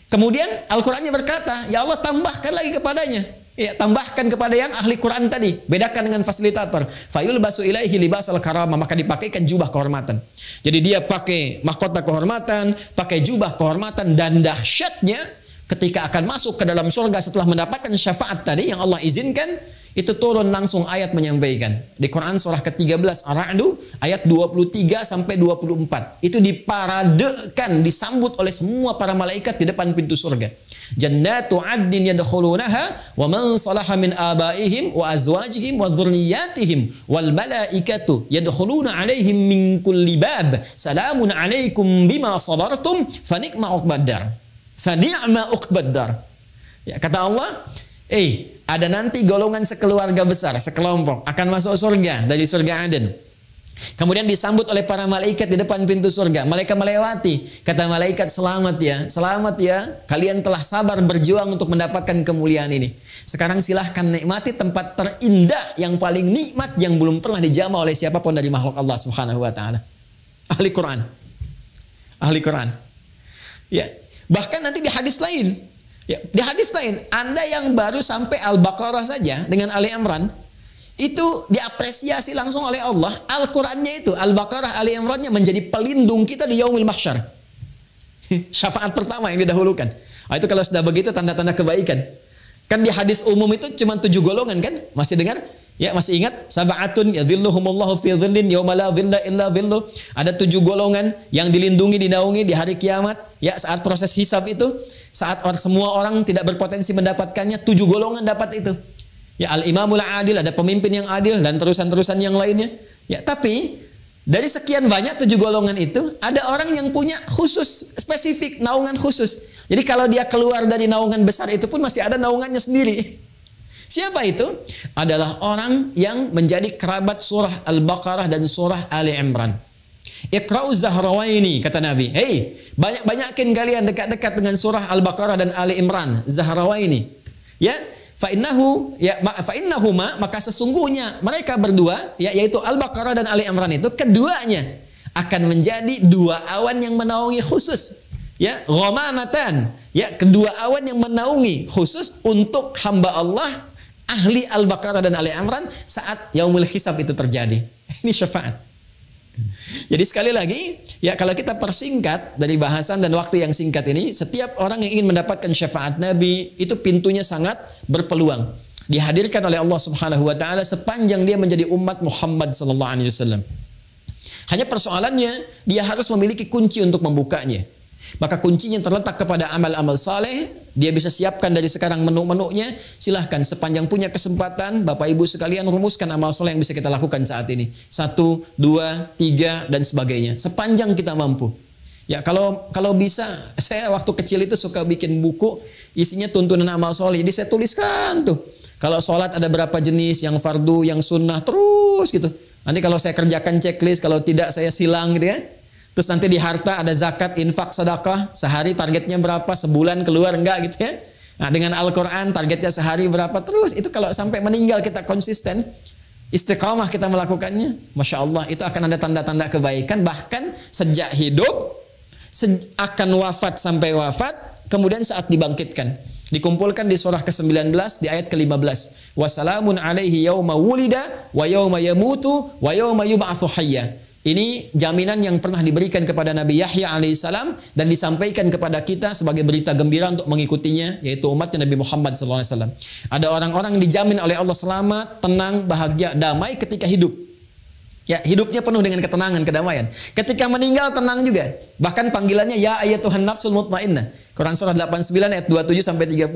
Kemudian Al-Qurannya berkata, ya Allah, tambahkan lagi kepadanya. Ya, tambahkan kepada yang ahli Quran tadi, bedakan dengan fasilitator. Fayul basu ilaihi libasal karamah, maka dipakaikan jubah kehormatan. Jadi dia pakai mahkota kehormatan, pakai jubah kehormatan, dan dahsyatnya ketika akan masuk ke dalam surga setelah mendapatkan syafaat tadi yang Allah izinkan, itu turun langsung ayat menyampaikan. Di Quran surah ke-13 Ar-Ra'd ayat 23 sampai 24. Itu diparadekan, disambut oleh semua para malaikat di depan pintu surga. Jannatu 'adnin yadkhulunaha wa man salaha min abaihim wa azwajihim wa dhurriyyatihim wal malaikatu yadkhuluna 'alaihim min kulli bab. Salamun 'alaikum bima sabartum fa ni'ma 'uqbaddar. Fa ni'ma 'uqbaddar. Ya, kata Allah, ada nanti golongan sekeluarga besar, sekelompok akan masuk surga dari surga Aden. Kemudian disambut oleh para malaikat di depan pintu surga. Mereka melewati. Kata malaikat, selamat ya, kalian telah sabar berjuang untuk mendapatkan kemuliaan ini. Sekarang silahkan nikmati tempat terindah yang paling nikmat yang belum pernah dijamah oleh siapapun dari makhluk Allah subhanahu wa ta'ala. Ahli Quran. Ahli Quran. Ya, bahkan nanti di hadis lain. Ya, di hadis lain, Anda yang baru sampai Al-Baqarah saja dengan Ali Imran, itu diapresiasi langsung oleh Allah. Al-Qurannya itu, Al-Baqarah, Ali Imrannya menjadi pelindung kita di Yaumil Mahsyar. Syafaat pertama yang didahulukan. Itu kalau sudah begitu tanda-tanda kebaikan. Kan di hadis umum itu cuma 7 golongan kan? Masih dengar? Ya, masih ingat? Sab'atun yadhilluhumullahu fi dhillin yauma la dhilla illa dhilluh. Ada 7 golongan yang dilindungi, dinaungi di hari kiamat. Ya, saat proses hisab itu, saat semua orang tidak berpotensi mendapatkannya, 7 golongan dapat itu. Ya, al-imamul adil, ada pemimpin yang adil, dan terusan-terusan yang lainnya. Ya, tapi dari sekian banyak 7 golongan itu, ada orang yang punya khusus, spesifik, naungan khusus. Jadi kalau dia keluar dari naungan besar itu pun masih ada naungannya sendiri. Siapa itu? Adalah orang yang menjadi kerabat surah Al-Baqarah dan surah Ali Imran. Iqra'uz Zahrawaini, kata Nabi. Banyak-banyakin kalian dekat-dekat dengan surah Al-Baqarah dan Ali Imran. Zahrawaini. Ya, fa'innahuma, maka sesungguhnya mereka berdua, ya, yaitu Al-Baqarah dan Ali Imran itu, keduanya akan menjadi 2 awan yang menaungi khusus. Ya, ghamamatan. Ya, kedua awan yang menaungi khusus untuk hamba Allah ahli Al-Baqarah dan Ali Imran saat yaumul hisab itu terjadi. Ini syafaat. Jadi sekali lagi, ya, kalau kita persingkat dari bahasan dan waktu yang singkat ini, setiap orang yang ingin mendapatkan syafaat Nabi itu pintunya sangat berpeluang dihadirkan oleh Allah Subhanahu wa taala sepanjang dia menjadi umat Muhammad sallallahu alaihi wasallam. Hanya persoalannya, dia harus memiliki kunci untuk membukanya. Maka kuncinya terletak kepada amal-amal saleh. Dia bisa siapkan dari sekarang menu-menunya. Silahkan sepanjang punya kesempatan, Bapak Ibu sekalian, rumuskan amal saleh yang bisa kita lakukan saat ini. 1, 2, 3 dan sebagainya. Sepanjang kita mampu. Ya, kalau bisa, saya waktu kecil itu suka bikin buku isinya tuntunan amal saleh. Jadi saya tuliskan tuh. Kalau sholat ada berapa jenis, yang fardu, yang sunnah, terus gitu. Nanti kalau saya kerjakan checklist, kalau tidak saya silang gitu ya. Terus nanti di harta ada zakat, infak, sedekah, sehari targetnya berapa, sebulan keluar enggak gitu ya. Nah, dengan Al-Quran targetnya sehari berapa, terus itu kalau sampai meninggal kita konsisten, istiqamah kita melakukannya, Masya Allah, itu akan ada tanda-tanda kebaikan. Bahkan sejak hidup, akan wafat sampai wafat, kemudian saat dibangkitkan. Dikumpulkan di surah ke-19 di ayat ke-15. Wassalamun alaihi yauma wulida wa yauma yamutu wa yauma yub'atsu hayya. Ini jaminan yang pernah diberikan kepada Nabi Yahya alaihissalam dan disampaikan kepada kita sebagai berita gembira untuk mengikutinya, yaitu umatnya Nabi Muhammad SAW. Ada orang-orang yang dijamin oleh Allah selamat, tenang, bahagia, damai ketika hidup. Ya, hidupnya penuh dengan ketenangan, kedamaian. Ketika meninggal tenang juga. Bahkan panggilannya ya ayyatuhan nafsul mutmainnah. Quran surah 89 ayat 27 sampai 30.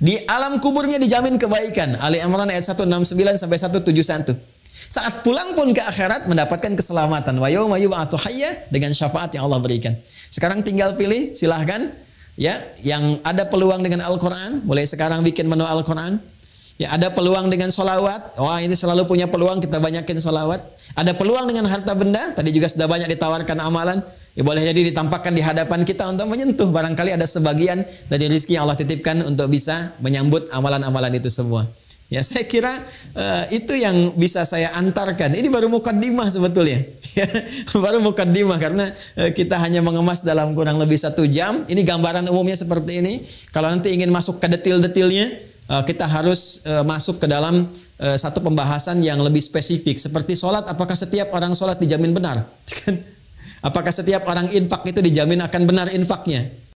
Di alam kuburnya dijamin kebaikan. Ali Imran ayat 169 sampai 171. Saat pulang pun ke akhirat mendapatkan keselamatan. Wa yauma yub'atsu hayya, dengan syafaat yang Allah berikan. Sekarang tinggal pilih, silahkan. Ya, yang ada peluang dengan Al-Quran, mulai sekarang bikin menu Al-Quran. Ya, ada peluang dengan solawat. Wah, ini selalu punya peluang, kita banyakin solawat. Ada peluang dengan harta benda. Tadi juga sudah banyak ditawarkan amalan. Ya, boleh jadi ditampakkan di hadapan kita untuk menyentuh. Barangkali ada sebagian dari rezeki yang Allah titipkan untuk bisa menyambut amalan-amalan itu semua. Ya, saya kira itu yang bisa saya antarkan. Ini baru mukaddimah sebetulnya. Baru mukaddimah karena kita hanya mengemas dalam kurang lebih 1 jam. Ini gambaran umumnya seperti ini. Kalau nanti ingin masuk ke detail-detailnya, kita harus masuk ke dalam satu pembahasan yang lebih spesifik. Seperti sholat, apakah setiap orang sholat dijamin benar? Apakah setiap orang infak itu dijamin akan benar infaknya?